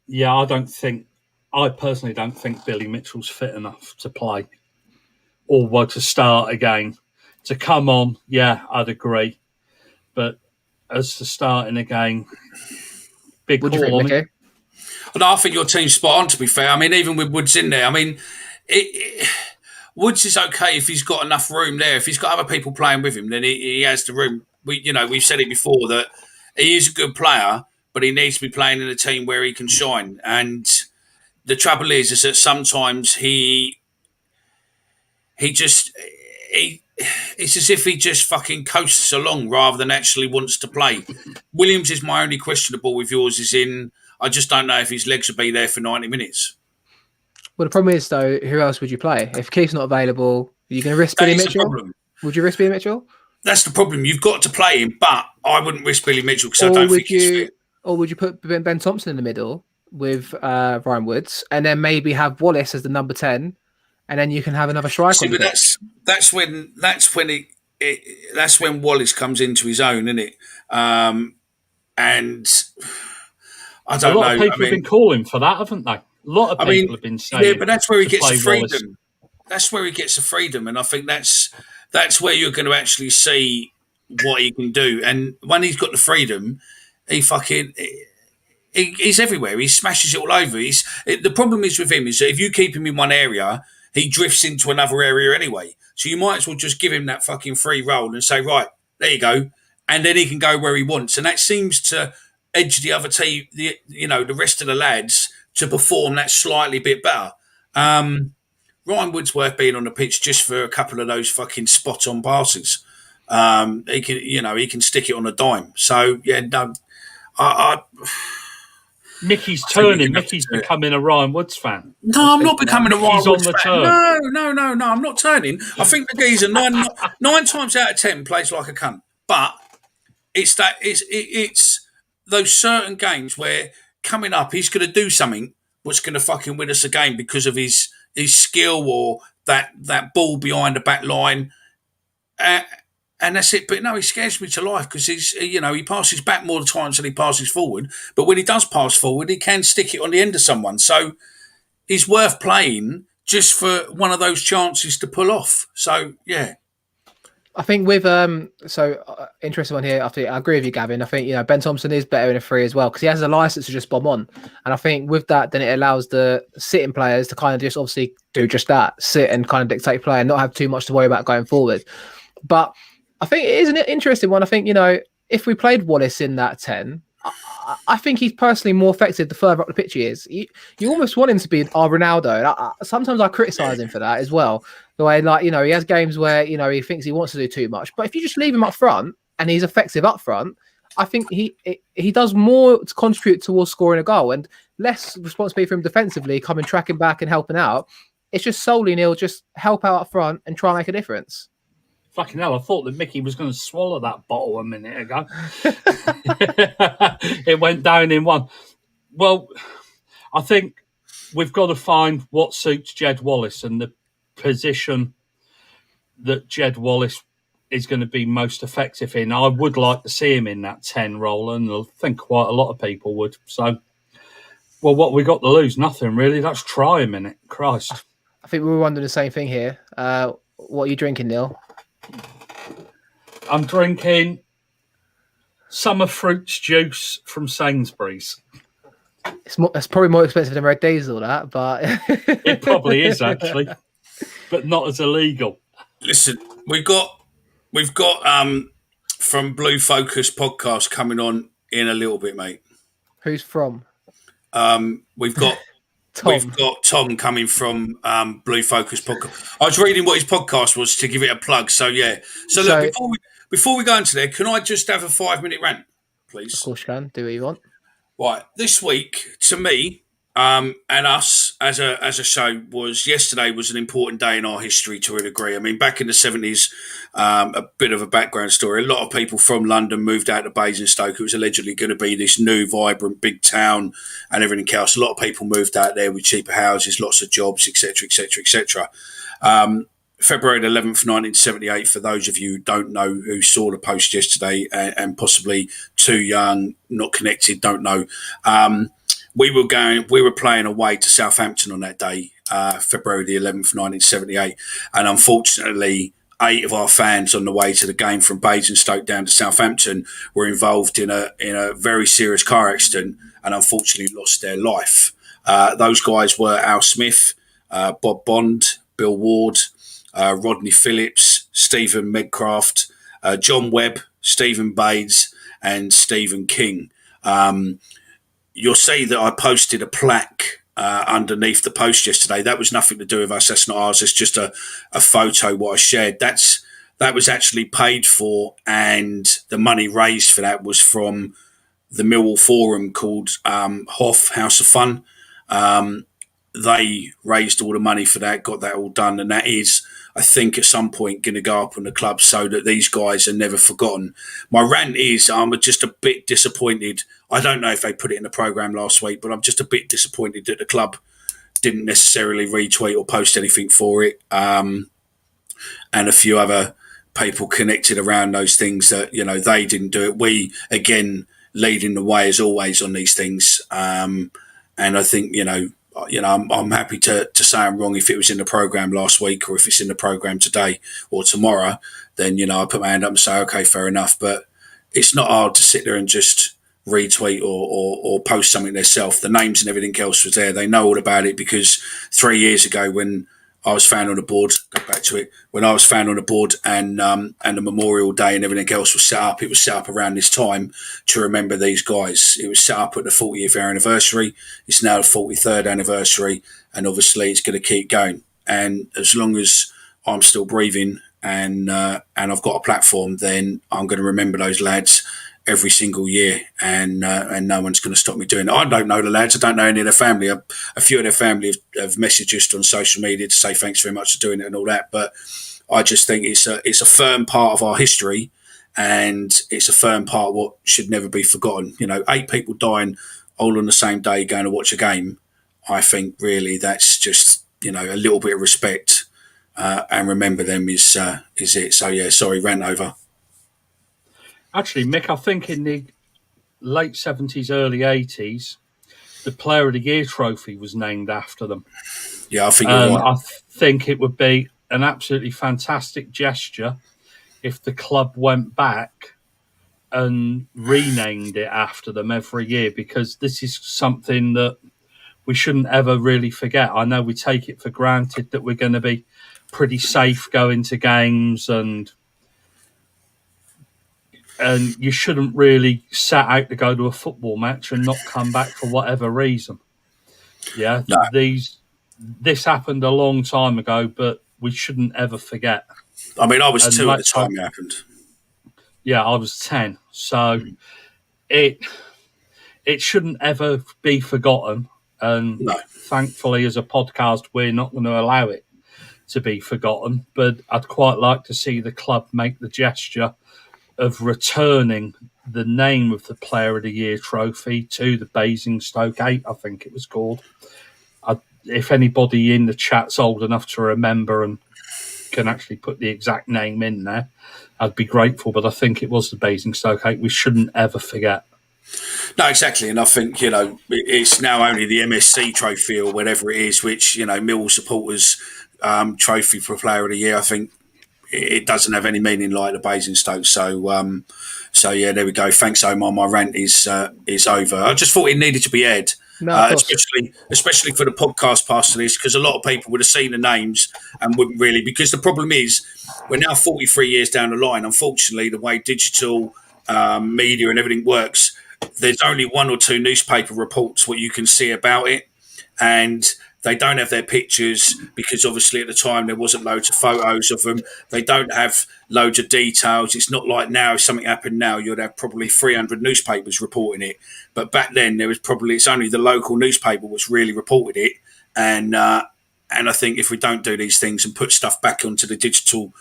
Yeah, I personally don't think Billy Mitchell's fit enough to play or to start again. To come on, yeah, I'd agree. But as to starting again, big Would call you on think, it. No, I think your team's spot on, to be fair. I mean, even with Woods in there, I mean, Woods is okay if he's got enough room there. If he's got other people playing with him, then he has the room. We've said it before that he is a good player, but he needs to be playing in a team where he can shine. And the trouble is that sometimes it's as if he just fucking coasts along rather than actually wants to play. Williams is my only questionable with yours I just don't know if his legs will be there for 90 minutes. Well, the problem is, though, who else would you play? If Keith's not available, are you going to risk Billy Mitchell? Would you risk Billy Mitchell? That's the problem. You've got to play him, but I wouldn't risk Billy Mitchell because I don't think he's fit. Or would you put Ben Thompson in the middle with Ryan Woods and then maybe have Wallace as the number 10 and then you can have another striker. See, on the but pitch. that's when Wallace comes into his own, isn't it? And I don't know. A lot of people have been calling for that, haven't they? A lot of people have been saying. Yeah, but that's where he gets the freedom. Wallace. That's where he gets the freedom, and I think that's where you're going to actually see what he can do. And when he's got the freedom, he's everywhere. He smashes it all over. The problem is with him is that if you keep him in one area, he drifts into another area anyway. So you might as well just give him that fucking free roll and say, right, there you go, and then he can go where he wants. And that seems to edge the other team, the rest of the lads to perform that slightly bit better. Ryan Woodsworth being on the pitch just for a couple of those fucking spot on passes. He can stick it on a dime. So yeah, no, Mickey's turning. Mickey's becoming a Ryan Woods fan. No, I'm not becoming a Ryan Woods fan. Turn. No, I'm not turning. I think the geezer nine times out of 10 plays like a cunt. But it's those certain games where coming up he's going to do something what's going to fucking win us a game because of his skill or that ball behind the back line. And that's it. But no, he scares me to life because he passes back more times than he passes forward. But when he does pass forward, he can stick it on the end of someone. So he's worth playing just for one of those chances to pull off. So, yeah. I think with interesting one here. I agree with you, Gavin. I think Ben Thompson is better in a free as well because he has a license to just bomb on, and I think with that, then it allows the sitting players to kind of just obviously do just that, sit and kind of dictate play and not have too much to worry about going forward. But I think it is an interesting one. I think if we played Wallace in that 10, I think he's personally more effective the further up the pitch he is. You almost want him to be our Ronaldo. And sometimes I criticise him for that as well. The way, he has games where, he thinks he wants to do too much. But if you just leave him up front and he's effective up front, I think he does more to contribute towards scoring a goal and less responsibility for him defensively, coming tracking back and helping out. It's just solely Neil, just help out up front and try and make a difference. Fucking hell, I thought that Mickey was going to swallow that bottle a minute ago. It went down in one. Well, I think we've got to find what suits Jed Wallace and the position that Jed Wallace is going to be most effective in. I would like to see him in that 10 role, and I think quite a lot of people would. So, well, what we got to lose? Nothing, really. Let's try him in it. Christ. I think we were wondering the same thing here. What are you drinking, Neil? I'm drinking summer fruits juice from Sainsbury's. It's probably more expensive than Red Diesel, that, but it probably is actually, but not as illegal. Listen, we've got from Blue Focus podcast coming on in a little bit, mate. Who's from? We've got Tom. We've got Tom coming from Blue Focus podcast. I was reading what his podcast was to give it a plug. So yeah. So look, before we go into there, can I just have a 5-minute rant, please? Of course you can. Do what you want. Right. This week, to me, and us as a show, yesterday was an important day in our history to a degree. I mean, back in the 70s, a bit of a background story. A lot of people from London moved out to Basingstoke. It was allegedly going to be this new, vibrant, big town and everything else. A lot of people moved out there with cheaper houses, lots of jobs, etc., etc., etc. February 11th, 1978, for those of you who don't know, who saw the post yesterday and possibly too young, not connected, don't know. We were playing away to Southampton on that day, February the 11th, 1978. And unfortunately, 8 of our fans on the way to the game from Basingstoke down to Southampton were involved in a very serious car accident and unfortunately lost their life. Those guys were Al Smith, Bob Bond, Bill Ward, Rodney Phillips, Stephen Medcraft, John Webb, Stephen Baines, and Stephen King. You'll see that I posted a plaque underneath the post yesterday. That was nothing to do with us. That's not ours. It's just a photo what I shared. That was actually paid for, and the money raised for that was from the Millwall forum called House of Fun. They raised all the money for that, got that all done, and that is, I think, at some point going to go up on the club so that these guys are never forgotten. My rant is I'm just a bit disappointed. I don't know if they put it in the programme last week, but I'm just a bit disappointed that the club didn't necessarily retweet or post anything for it, and a few other people connected around those things that they didn't do it. We again leading the way as always on these things, and I think I'm happy to say I'm wrong if it was in the program last week or if it's in the program today or tomorrow. Then I put my hand up and say okay, fair enough. But it's not hard to sit there and just retweet or post something themselves. The names and everything else was there. They know all about it because 3 years ago when I was found on the board, go back to it, when I was found on the board and the Memorial Day and everything else was set up, it was set up around this time to remember these guys. It was set up at the 40th anniversary. It's now the 43rd anniversary, and obviously it's going to keep going. And as long as I'm still breathing and I've got a platform, then I'm going to remember those lads every single year, and no one's going to stop me doing it. I don't know the lads. I don't know any of their family. A few of their family have messaged us on social media to say thanks very much for doing it and all that. But I just think it's a firm part of our history, and it's a firm part what should never be forgotten. 8 people dying all on the same day going to watch a game. I think really that's just a little bit of respect, and remember them is it. So yeah, sorry, rant over. Actually, Mick, I think in the late 70s, early 80s, the Player of the Year trophy was named after them. Yeah, I think you're right. I think it would be an absolutely fantastic gesture if the club went back and renamed it after them every year, because this is something that we shouldn't ever really forget. I know we take it for granted that we're going to be pretty safe going to games, and you shouldn't really set out to go to a football match and not come back for whatever reason. Yeah, no. This happened a long time ago, but we shouldn't ever forget. I mean, I was 2 at the time it happened. Yeah, I was 10. So it shouldn't ever be forgotten. And thankfully, as a podcast, we're not going to allow it to be forgotten. But I'd quite like to see the club make the gesture of returning the name of the Player of the Year trophy to the Basingstoke 8, I think it was called. If anybody in the chat's old enough to remember and can actually put the exact name in there, I'd be grateful. But I think it was the Basingstoke 8. We shouldn't ever forget. No, exactly. And I think, it's now only the MSC trophy or whatever it is, which, Millwall supporters trophy for Player of the Year. I think it doesn't have any meaning like the Basingstoke. So yeah, there we go. Thanks, Omar. My rant is over. I just thought it needed to be aired, especially for the podcast past this, because a lot of people would have seen the names and wouldn't really. Because the problem is, we're now 43 years down the line. Unfortunately, the way digital media and everything works, there's only 1 or 2 newspaper reports what you can see about it, and they don't have their pictures because obviously at the time there wasn't loads of photos of them. They don't have loads of details. It's not like now, if something happened now, you'd have probably 300 newspapers reporting it. But back then it's only the local newspaper which really reported it. And I think if we don't do these things and put stuff back onto the digital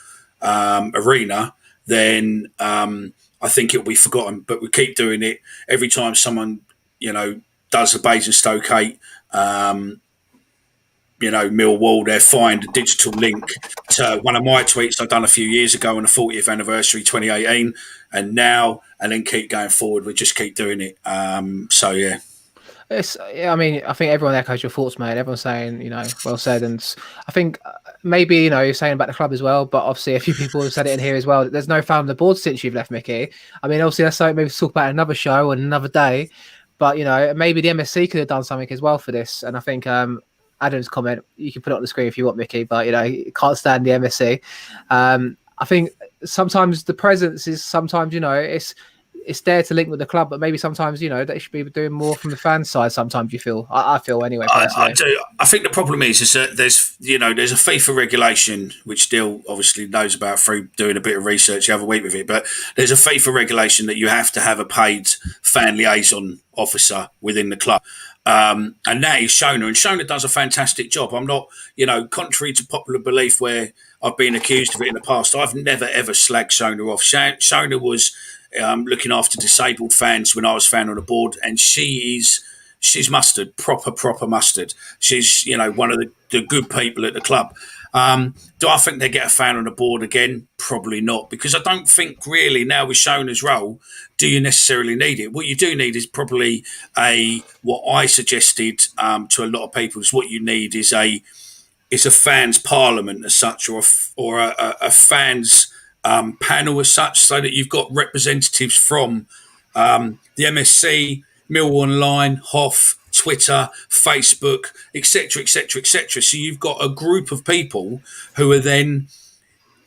arena, then I think it'll be forgotten. But we keep doing it every time someone, does the Basingstoke 8, Millwall, they find a digital link to one of my tweets I've done a few years ago on the 40th anniversary 2018, and then keep going forward. We just keep doing it. So yeah. I mean, I think everyone echoes your thoughts, mate. Everyone's saying, well said. And I think maybe, you're saying about the club as well, but obviously a few people have said it in here as well. There's no fan on the board since you've left, Mickey. I mean, obviously that's something maybe talk about another show and another day, but, maybe the MSC could have done something as well for this. And I think, Adam's comment, you can put it on the screen if you want, Mickey, but you can't stand the MSC. I think sometimes the presence is sometimes it's there to link with the club, but maybe sometimes they should be doing more from the fan side. Sometimes you feel, I feel anyway. I do. I think the problem is that there's a FIFA regulation which Dill obviously knows about through doing a bit of research the other week with it, but there's a FIFA regulation that you have to have a paid fan liaison officer within the club. And that is Shona, and Shona does a fantastic job. I'm not, contrary to popular belief where I've been accused of it in the past, I've never ever slagged Shona off. Shona was looking after disabled fans when I was fan on the board, and she is she's mustard, proper mustard. She's, one of the good people at the club. Do I think they get a fan on the board again? Probably not, because I don't think really now with Shona's role, do you necessarily need it? What you do need is probably what I suggested to a lot of people is what you need is a fans parliament as such, or a fans panel as such, so that you've got representatives from the MSC, Millwall Online, Hoff, Twitter, Facebook, etc., etc., etc. So you've got a group of people who are then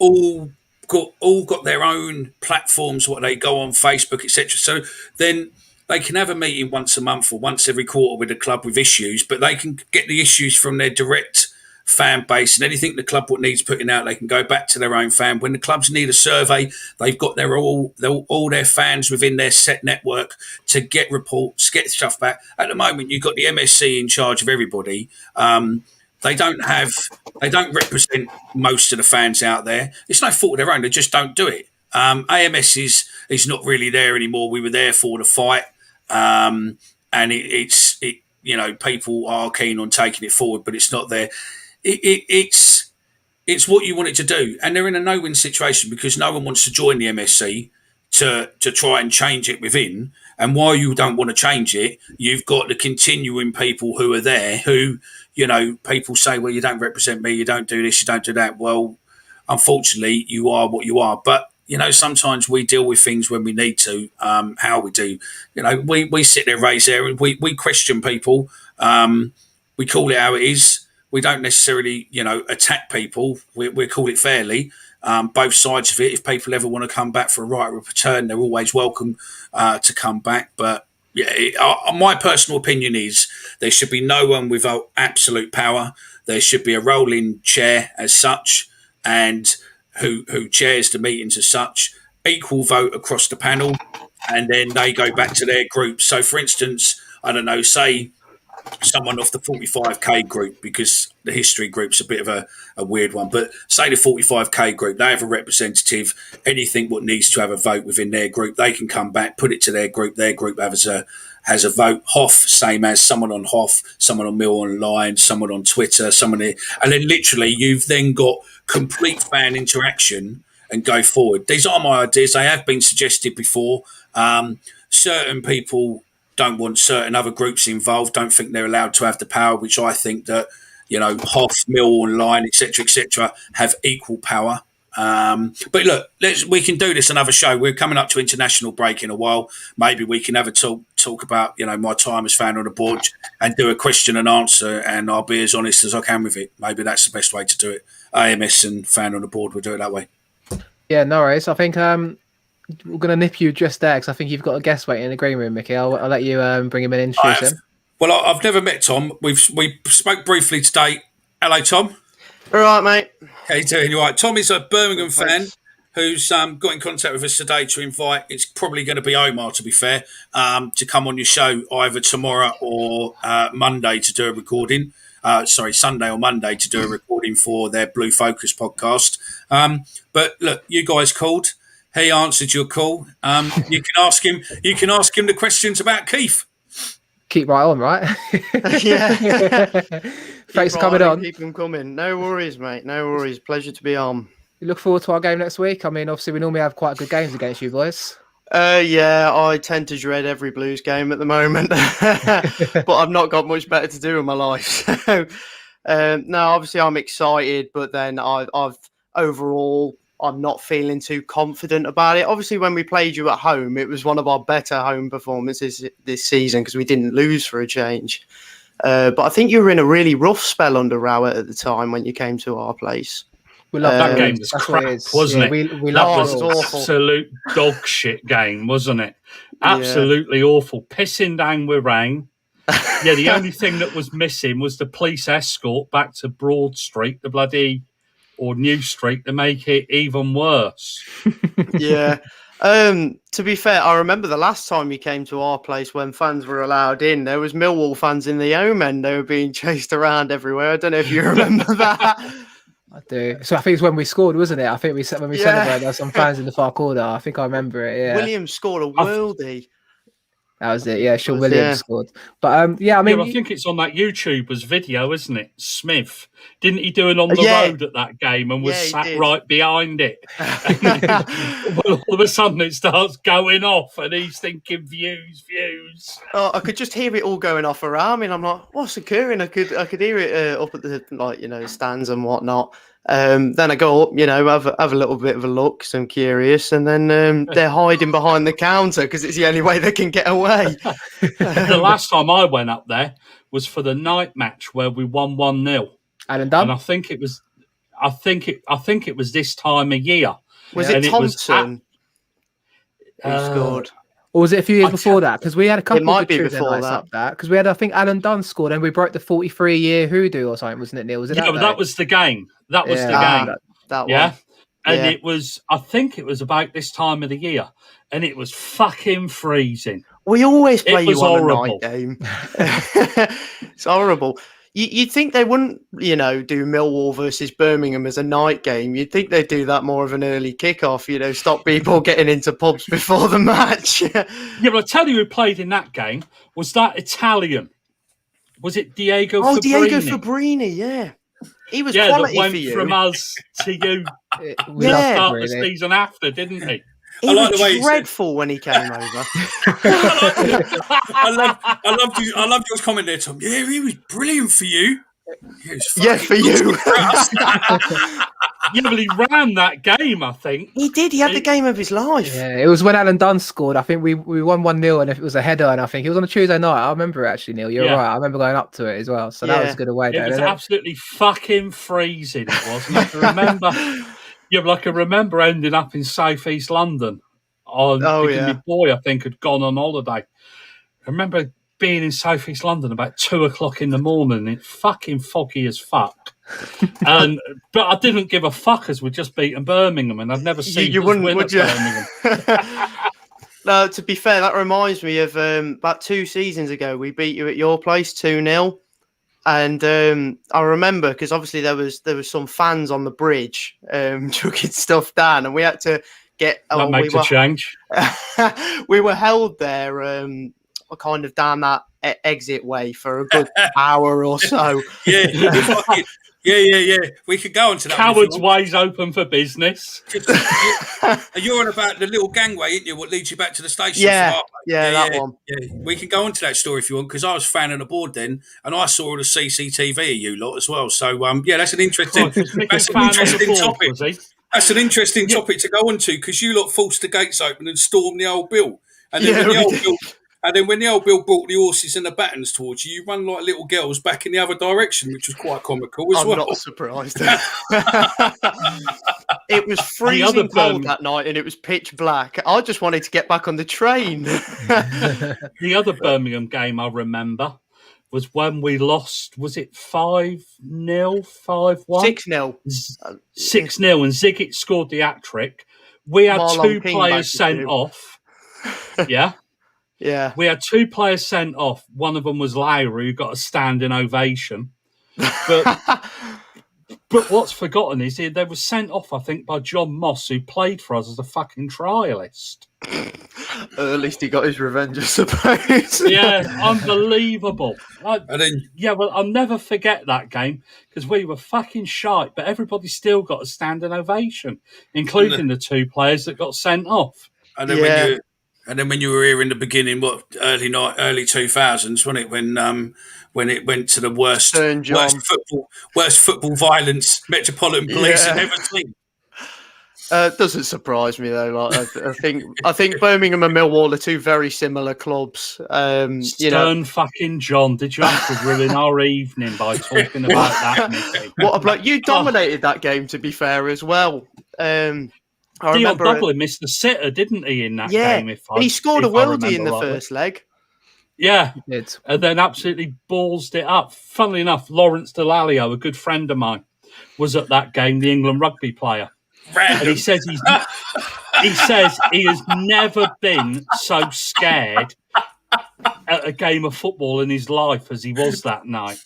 all got their own platforms, what they go on Facebook, etc. So then they can have a meeting once a month or once every quarter with the club with issues, but they can get the issues from their direct fan base, and anything the club needs putting out, they can go back to their own fan. When the clubs need a survey, they've got all their fans within their set network to get reports, get stuff back. At the moment, you've got the MSC in charge of everybody. They don't represent most of the fans out there. It's no fault of their own; they just don't do it. AMS is not really there anymore. We were there for the fight, and people are keen on taking it forward, but it's not there. It's what you want it to do, and they're in a no-win situation because no one wants to join the MSC to try and change it within. And while you don't want to change it, you've got the continuing people who are there who, people say, well, you don't represent me, you don't do this, you don't do that. Well, unfortunately, you are what you are. But, sometimes we deal with things when we need to, how we do. We sit there, raise there, and we question people. We call it how it is. We don't necessarily, attack people. We call it fairly. Both sides of it. If people ever want to come back for a right of return, they're always welcome to come back. But my personal opinion is there should be no one with absolute power. There should be a rolling chair as such, and who chairs the meetings as such. Equal vote across the panel, and then they go back to their group. So, for instance, I don't know, say someone off the 45k group, because the history group's a bit of a weird one, but say the 45k group, they have a representative. Anything what needs to have a vote within their group, they can come back, put it to their group has a vote. Hoff, same as someone on Hoff, someone on Mill Online, someone on Twitter, and then literally you've then got complete fan interaction and go forward. These are my ideas. They have been suggested before. Certain people don't want certain other groups involved, don't think they're allowed to have the power, which I think that, Hoff, Mill Online, etc., have equal power. But look, we can do this another show. We're coming up to international break in a while. Maybe we can have a talk about, my time as fan on the board and do a question and answer, and I'll be as honest as I can with it. Maybe that's the best way to do it. AMS and fan on the board, we'll do it that way. Yeah, no worries. I think we're going to nip you just there because I think you've got a guest waiting in the green room, Mickey. I'll let you bring him in and introduce him. Well, I've never met Tom. We spoke briefly today. Hello, Tom. All right, mate. How you doing? You all right? Tom is a Birmingham fan who's got in contact with us today to invite, it's probably going to be Omar, to be fair, to come on your show either tomorrow or Monday to do a recording. Sunday or Monday to do a recording for their Blue Focus podcast. But look, you guys called. He answered your call. You can ask him the questions about Keith. Keep right on, right? Yeah. Thanks for coming on. Keep them coming. No worries, mate. No worries. Pleasure to be on. You look forward to our game next week? I mean, obviously, we normally have quite good games against you boys. Yeah, I tend to dread every Blues game at the moment, but I've not got much better to do in my life. So, no, obviously I'm excited, but then I've overall I'm not feeling too confident about it. Obviously, when we played you at home, it was one of our better home performances this season because we didn't lose for a change. But I think you were in a really rough spell under Rowett at the time when you came to our place. We love that game was crap, wasn't it? We that love was awful. Absolute dog shit game, wasn't it? Absolutely awful. Pissing down with rain. Yeah, the only thing that was missing was the police escort back to Broad Street, or New Street, to make it even worse. Yeah. To be fair, I remember the last time you came to our place when fans were allowed in, there was Millwall fans in the home end. They were being chased around everywhere. I don't know if you remember that. I do. So I think it's when we scored, wasn't it? I think when we celebrated, there were some fans in the far corner. I think I remember it. Yeah. Williams scored a worldie. That was it. Yeah, Sean Was, Williams yeah. scored. But yeah, I mean, I think it's on that YouTuber's video, isn't it? Smith. Didn't he do it on the Yeah. road at that game and was Yeah, he sat did. right behind it? Well, all of a sudden it starts going off and he's thinking views. Oh, I could just hear it all going off around me, and I'm like, "What's occurring?" I could hear it up at the stands and whatnot. Then I go up, have a little bit of a look, 'cause I'm curious, and then they're hiding behind the counter because it's the only way they can get away. The last time I went up there was for the night match where we won 1-0. Alan Dunn. And I think it was this time of year. Was And it it was Thompson who scored? Or was it a few years before that? Because we had a couple might of be Tuesday before nights that. up that. Because we had, I think, Alan Dunn scored, and we broke the 43-year hoodoo or something, wasn't it, Neil? Was it Yeah, but that was the game. That was the game. That Yeah. one. And Yeah. it was, I think it was about this time of the year. And it was fucking freezing. We always play It you was on horrible. a night game. It's horrible. You'd think they wouldn't, do Millwall versus Birmingham as a night game. You'd think they'd do that more of an early kickoff, stop people getting into pubs before the match. Yeah, but I tell you who played in that game was that Italian. Was it Diego Fabrini? Diego Fabrini, yeah. He was Yeah, quality that went for you. from us to you We Yeah. loved it, start the really. season after, didn't he? He I like was the way he said- dreadful when he came over. I loved your comment there, Tom. Yeah, he was brilliant for you. He was Yeah, fucking for you. for us. Yeah, but he ran that game, I think. He did. He had the game of his life. Yeah, it was when Alan Dunn scored. I think we won 1-0, and it was a header, and I think it was on a Tuesday night. I remember it, actually, Neil. You're Yeah. right. I remember going up to it as well. So that Yeah. was a good away It day. was And then- absolutely fucking freezing. It was. And I can remember. Yeah, but I can remember ending up in South East London. Oh, Because yeah. my boy, I think, had gone on holiday. I remember being in South East London about 2:00 in the morning. It's fucking foggy as fuck. But I didn't give a fuck as we'd just beaten Birmingham, and I'd never seen You us wouldn't, win would at you? Birmingham. No, to be fair, that reminds me of about 2 seasons ago. We beat you at your place 2-0. And I remember because obviously there was some fans on the bridge chucking stuff down, and we had to get. That makes a change. We were held there, kind of down that exit way for a good hour or so. Yeah. We could go on to that. Cowards' ways open for business. You're on about the little gangway, isn't you? What leads you back to the station? Yeah, from our place? that one. Yeah, we can go on to that story if you want, because I was fanning the board then, and I saw all the CCTV of you lot as well. So that's an interesting, that's an interesting topic. Was he? That's an interesting topic to go on to, because you lot forced the gates open and stormed the old Bill, and then when the old Bill brought the horses and the battens towards you, you run like little girls back in the other direction, which was quite comical as well. I'm not surprised. It was freezing cold that night, and it was pitch black. I just wanted to get back on the train. The other Birmingham game I remember was when we lost. Was it 5-0, 5-1? 6-0. 6-0, and Ziggett scored the hat-trick. We had Marlon two King players basically. sent off. Yeah. Yeah. We had two players sent off. One of them was Lowry, who got a standing ovation. But what's forgotten is they were sent off, I think, by John Moss, who played for us as a fucking trialist. At least he got his revenge, I suppose. Yeah, unbelievable. And then I'll never forget that game because we were fucking shite, but everybody still got a standing ovation, including the two players that got sent off. And then when you were here in the beginning, early 2000s, wasn't it? When it went to the worst football violence Metropolitan Police had ever seen. Doesn't surprise me though. Like I think Birmingham and Millwall are two very similar clubs. Stern fucking John, did you have to ruin our evening by talking about that, Nicky? What a bloke! You dominated that game, to be fair, as well. I Dion remember Dublin missed the sitter, didn't he, in that game? And he scored a worldie in the first leg. Yeah, He did. and then absolutely ballsed it up. Funnily enough, Lawrence Delalio, a good friend of mine, was at that game, the England rugby player. And he says he has never been so scared at a game of football in his life as he was that night.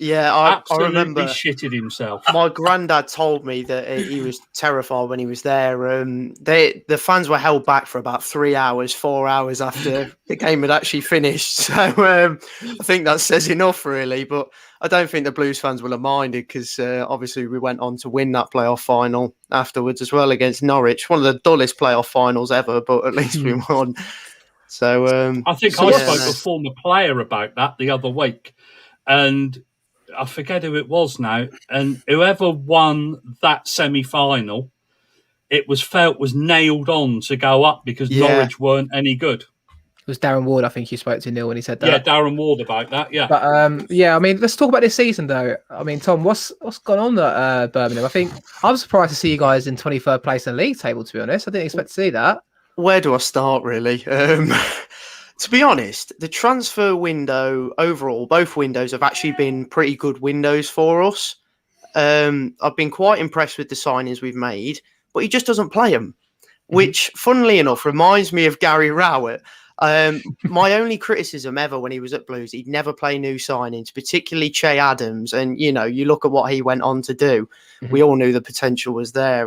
Yeah, I Absolutely remember shitted himself. my granddad told me that he was terrified when he was there. The fans were held back for about 3 hours, 4 hours after the game had actually finished. So I think that says enough, really. But I don't think the Blues fans will have minded because obviously we went on to win that playoff final afterwards as well against Norwich. One of the dullest playoff finals ever, but at least we won. So I think I spoke to a former player about that the other week, and I forget who it was now. And whoever won that semi-final, it was felt was nailed on to go up because Norwich weren't any good. It was Darren Ward, I think you spoke to, Neil, when he said that. Yeah, Darren Ward about that. Yeah, but I mean, let's talk about this season though. I mean, Tom, what's gone on at Birmingham? I think I'm surprised to see you guys in 23rd place in the league table. To be honest, I didn't expect to see that. Where do I start, really? To be honest, the transfer window overall, both windows have actually been pretty good windows for us. I've been quite impressed with the signings we've made, but he just doesn't play them, which, funnily enough, reminds me of Gary Rowett. My only criticism ever when he was at Blues, he'd never play new signings, particularly Che Adams. And, you look at what he went on to do. We all knew the potential was there.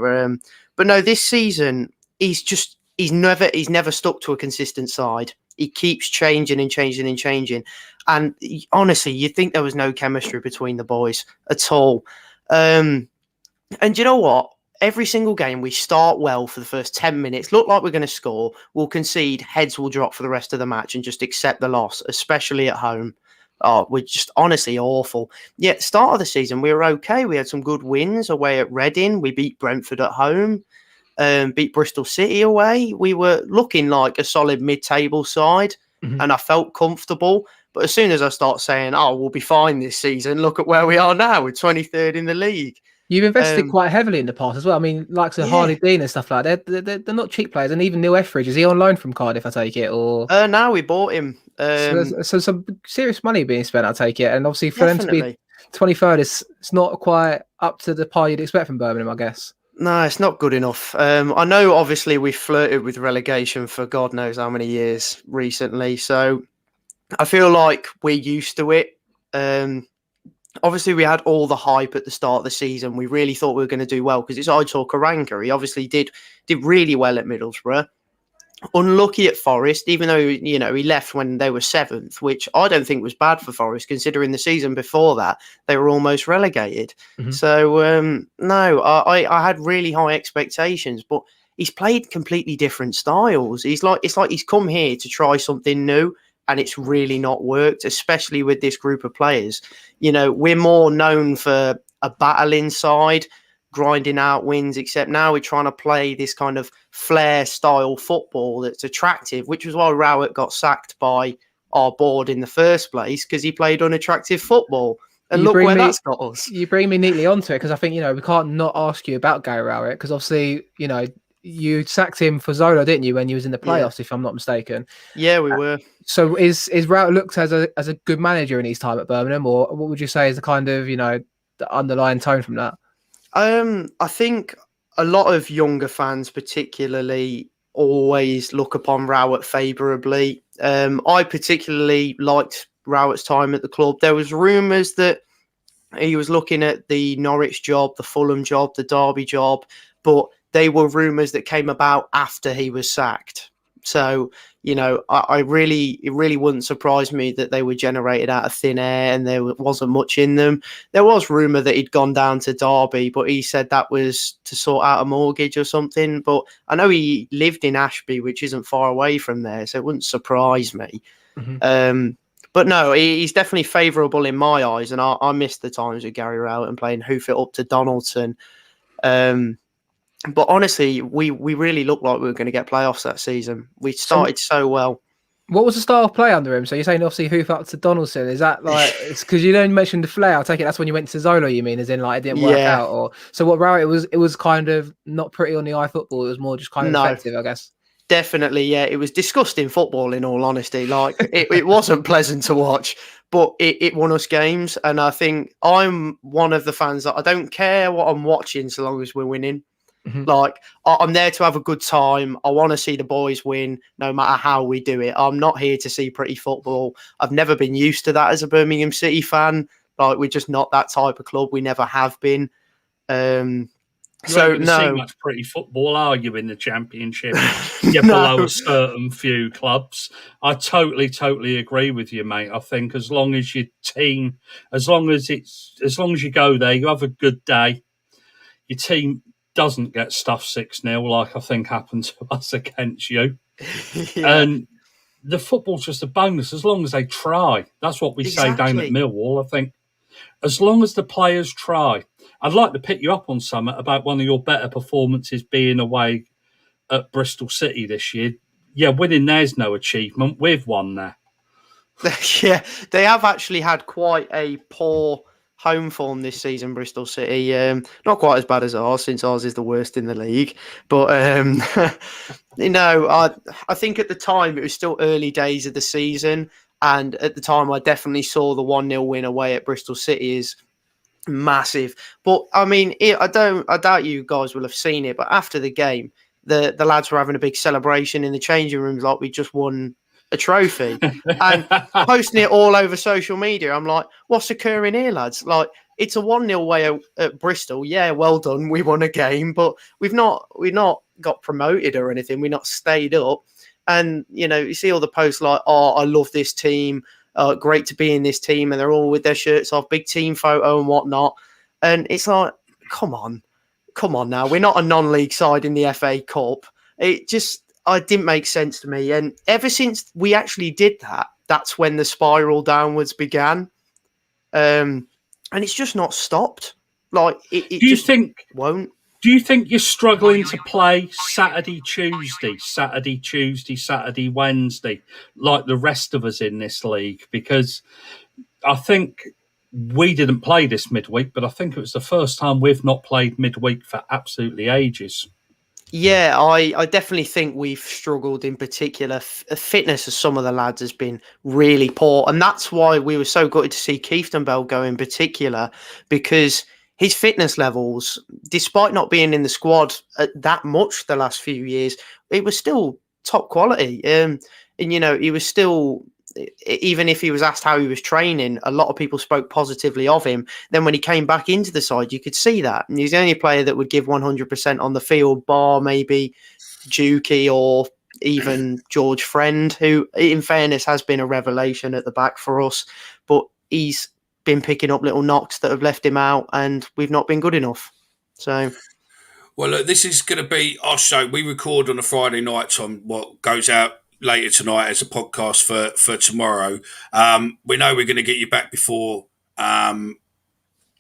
But no, this season, he's never stuck to a consistent side. He keeps changing and changing and changing. And honestly, you'd think there was no chemistry between the boys at all. And you know what? Every single game, we start well for the first 10 minutes, look like we're going to score, we'll concede, heads will drop for the rest of the match and just accept the loss, especially at home. Oh, we're just honestly awful. Yeah, start of the season, we were okay. We had some good wins away at Reading. We beat Brentford at home. Beat Bristol City away. We were looking like a solid mid-table side, and I felt comfortable. But as soon as I start saying, "Oh, we'll be fine this season," look at where we are now. We're 23rd in the league. You've invested quite heavily in the past as well. I mean, like Harley Dean and stuff like that. They're not cheap players, and even Neil Etheridge, is he on loan from Cardiff? I take it, or no, we bought him. So some serious money being spent. I take it, and obviously for them to be 23rd, it's not quite up to the par you'd expect from Birmingham, I guess. No, it's not good enough. I know, obviously, we've flirted with relegation for God knows how many years recently. So I feel like we're used to it. Obviously, we had all the hype at the start of the season. We really thought we were going to do well because it's Aitor Karanka. He obviously did really well at Middlesbrough. Unlucky at Forest, even though he left when they were 7th, which I don't think was bad for Forest, considering the season before that they were almost relegated. So no, I had really high expectations, but he's played completely different styles. It's like he's come here to try something new, and it's really not worked, especially with this group of players. We're more known for a battling side, grinding out wins, except now we're trying to play this kind of flair style football that's attractive, which was why Rowett got sacked by our board in the first place, because he played unattractive football. And look where that's got us. You bring me neatly onto it, because I think, we can't not ask you about Gary Rowett, because obviously, you sacked him for Zola, didn't you, when you was in the playoffs, if I'm not mistaken? Yeah, we were. So is Rowett looked as a good manager in his time at Birmingham, or what would you say is the kind of, the underlying tone from that? I think a lot of younger fans particularly always look upon Rowett favourably. I particularly liked Rowett's time at the club. There was rumours that he was looking at the Norwich job, the Fulham job, the Derby job, but they were rumours that came about after he was sacked. So, it really wouldn't surprise me that they were generated out of thin air and there wasn't much in them. There was rumour that he'd gone down to Derby, but he said that was to sort out a mortgage or something. But I know he lived in Ashby, which isn't far away from there, so it wouldn't surprise me. But no, he's definitely favourable in my eyes, and I miss the times with Gary Rowett and playing hoof it up to Donaldson. But honestly, we really looked like we were going to get playoffs that season. We started so well. What was the style of play under him? So you're saying obviously hoof up to Donaldson. Is that like, it's because you don't mention the flair? I take it that's when you went to Zola, you mean, as in like it didn't work out? Or so what Rowett, it was kind of not pretty on the eye football. It was more just kind of effective, I guess. Definitely, yeah. It was disgusting football, in all honesty. Like it wasn't pleasant to watch, but it won us games. And I think I'm one of the fans that I don't care what I'm watching so long as we're winning. Like, I'm there to have a good time. I want to see the boys win no matter how we do it. I'm not here to see pretty football. I've never been used to that as a Birmingham City fan. Like, we're just not that type of club. We never have been. You ain't going to see much pretty football, are you, in the Championship? You're No. below a certain few clubs. I totally agree with you, mate. I think as long as your team, as long as you go there, you have a good day, your team doesn't get stuffed 6-0 like I think happened to us against you. Yeah. And the football's just a bonus as long as they try. That's what we say down at Millwall, I think. As long as the players try. I'd like to pick you up on something about one of your better performances being away at Bristol City this year. Yeah, winning there's no achievement. We've won there. Yeah, they have actually had quite a poor home form this season, Bristol City. Not quite as bad as ours, since ours is the worst in the league. But, I think at the time it was still early days of the season. And at the time, I definitely saw the 1-0 win away at Bristol City as massive. But I mean, I doubt you guys will have seen it. But after the game, the lads were having a big celebration in the changing rooms, like we just won a trophy, and posting it all over social media. I'm like, what's occurring here, lads? Like, it's a 1-0 way at Bristol. Yeah, well done. We won a game, but we've not got promoted or anything. We're not stayed up. And, you see all the posts like, oh, I love this team. Great to be in this team. And they're all with their shirts off, big team photo and whatnot. And it's like, come on now. We're not a non-league side in the FA Cup. It didn't make sense to me. And ever since we actually did that, that's when the spiral downwards began. And it's just not stopped. Like, it won't. Do you think you're struggling to play Saturday, Wednesday, like the rest of us in this league? Because I think we didn't play this midweek, but I think it was the first time we've not played midweek for absolutely ages. Yeah, I definitely think we've struggled in particular. Fitness of some of the lads has been really poor. And that's why we were so gutted to see Keith Bell go in particular, because his fitness levels, despite not being in the squad that much the last few years, it was still top quality. And he was still, even if he was asked how he was training, a lot of people spoke positively of him. Then when he came back into the side, you could see that. And he's the only player that would give 100% on the field, bar maybe Dukey or even George Friend, who, in fairness, has been a revelation at the back for us. But he's been picking up little knocks that have left him out, and we've not been good enough. So, well, look, this is going to be our show. We record on a Friday night, Tom, what goes out later tonight as a podcast for tomorrow. We know we're going to get you back before on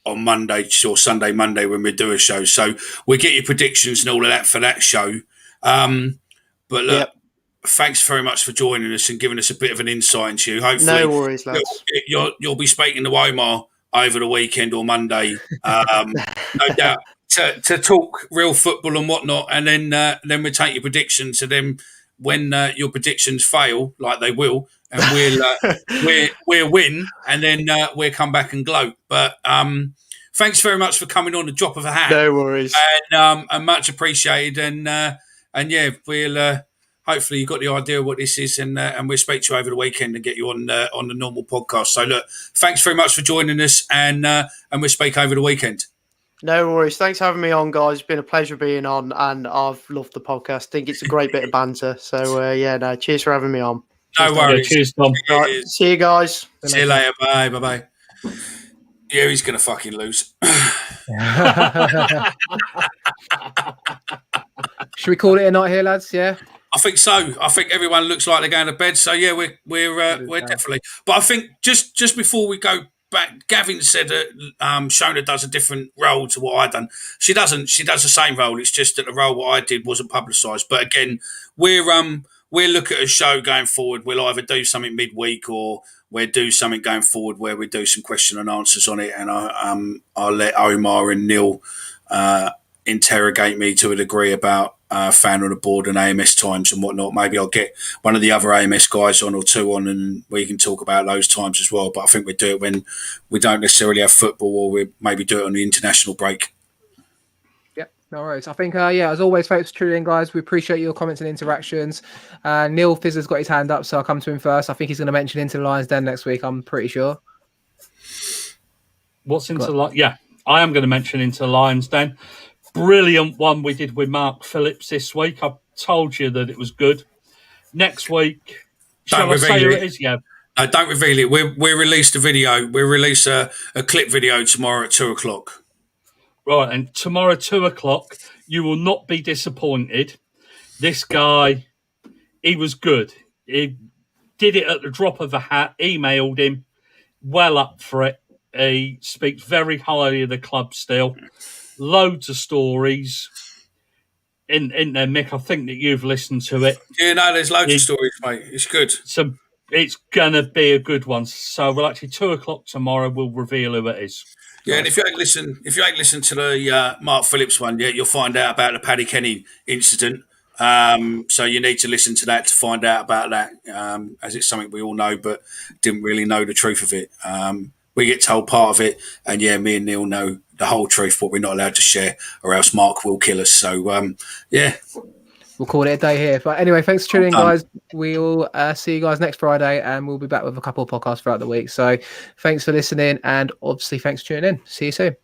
Monday or Sunday, Monday when we do a show. So we'll get your predictions and all of that for that show. But look, thanks very much for joining us and giving us a bit of an insight into you. Hopefully, no worries, lads. You'll be speaking to Omar over the weekend or Monday, no doubt, to talk real football and whatnot. And then we take your predictions. And then when your predictions fail, like they will, and we'll win, and then we'll come back and gloat. But thanks very much for coming on the drop of a hat. No worries, and much appreciated. And yeah, we'll. Hopefully you got the idea of what this is, and we'll speak to you over the weekend and get you on the normal podcast. So look, thanks very much for joining us, and we'll speak over the weekend. No worries. Thanks for having me on, guys. It's been a pleasure being on, and I've loved the podcast. I think it's a great bit of banter. So cheers for having me on. No worries. Cheers, Tom. Right, see you guys. See you later. Bye. Yeah, he's gonna fucking lose. Should we call it a night here, lads? Yeah. I think so. I think everyone looks like they're going to bed. So yeah, we're definitely. But I think just before we go back, Gavin said that Shona does a different role to what I done. She doesn't. She does the same role. It's just that the role what I did wasn't publicised. But again, we'll look at a show going forward. We'll either do something midweek or we'll do something going forward where we do some question and answers on it. And I'll let Omar and Neil interrogate me to a degree about fan on the board and AMS times and whatnot. Maybe I'll get one of the other AMS guys on or two on, and we can talk about those times as well. But I think we do it when we don't necessarily have football, or we maybe do it on the international break. Yep, no worries. I think, as always, thanks for tuning in, guys. We appreciate your comments and interactions. Neil Fizzer's got his hand up, so I'll come to him first. I think he's going to mention Into the Lions Den next week, I'm pretty sure. What's into yeah, I am going to mention Into Lions Den. Brilliant one we did with Mark Phillips this week. I told you that it was good. Next week, shall I say who it is? Yeah. Don't reveal it. We released a video. We release a clip video tomorrow at 2:00. Right, and tomorrow 2:00, you will not be disappointed. This guy, he was good. He did it at the drop of a hat. Emailed him, well up for it. He speaks very highly of the club still. Loads of stories in there, Mick. I think that you've listened to it. Yeah, no, there's loads of stories, mate. It's good. So it's gonna be a good one. So we'll actually 2:00 tomorrow. We'll reveal who it is. Yeah, and if you ain't listened to the Mark Phillips one yet, you'll find out about the Paddy Kenny incident. So you need to listen to that to find out about that, as it's something we all know, but didn't really know the truth of it. We get told part of it, and yeah, me and Neil know the whole truth, but we're not allowed to share, or else Mark will kill us. So yeah. We'll call it a day here. But anyway, thanks for tuning in, guys. We'll see you guys next Friday, and we'll be back with a couple of podcasts throughout the week. So thanks for listening, and obviously thanks for tuning in. See you soon.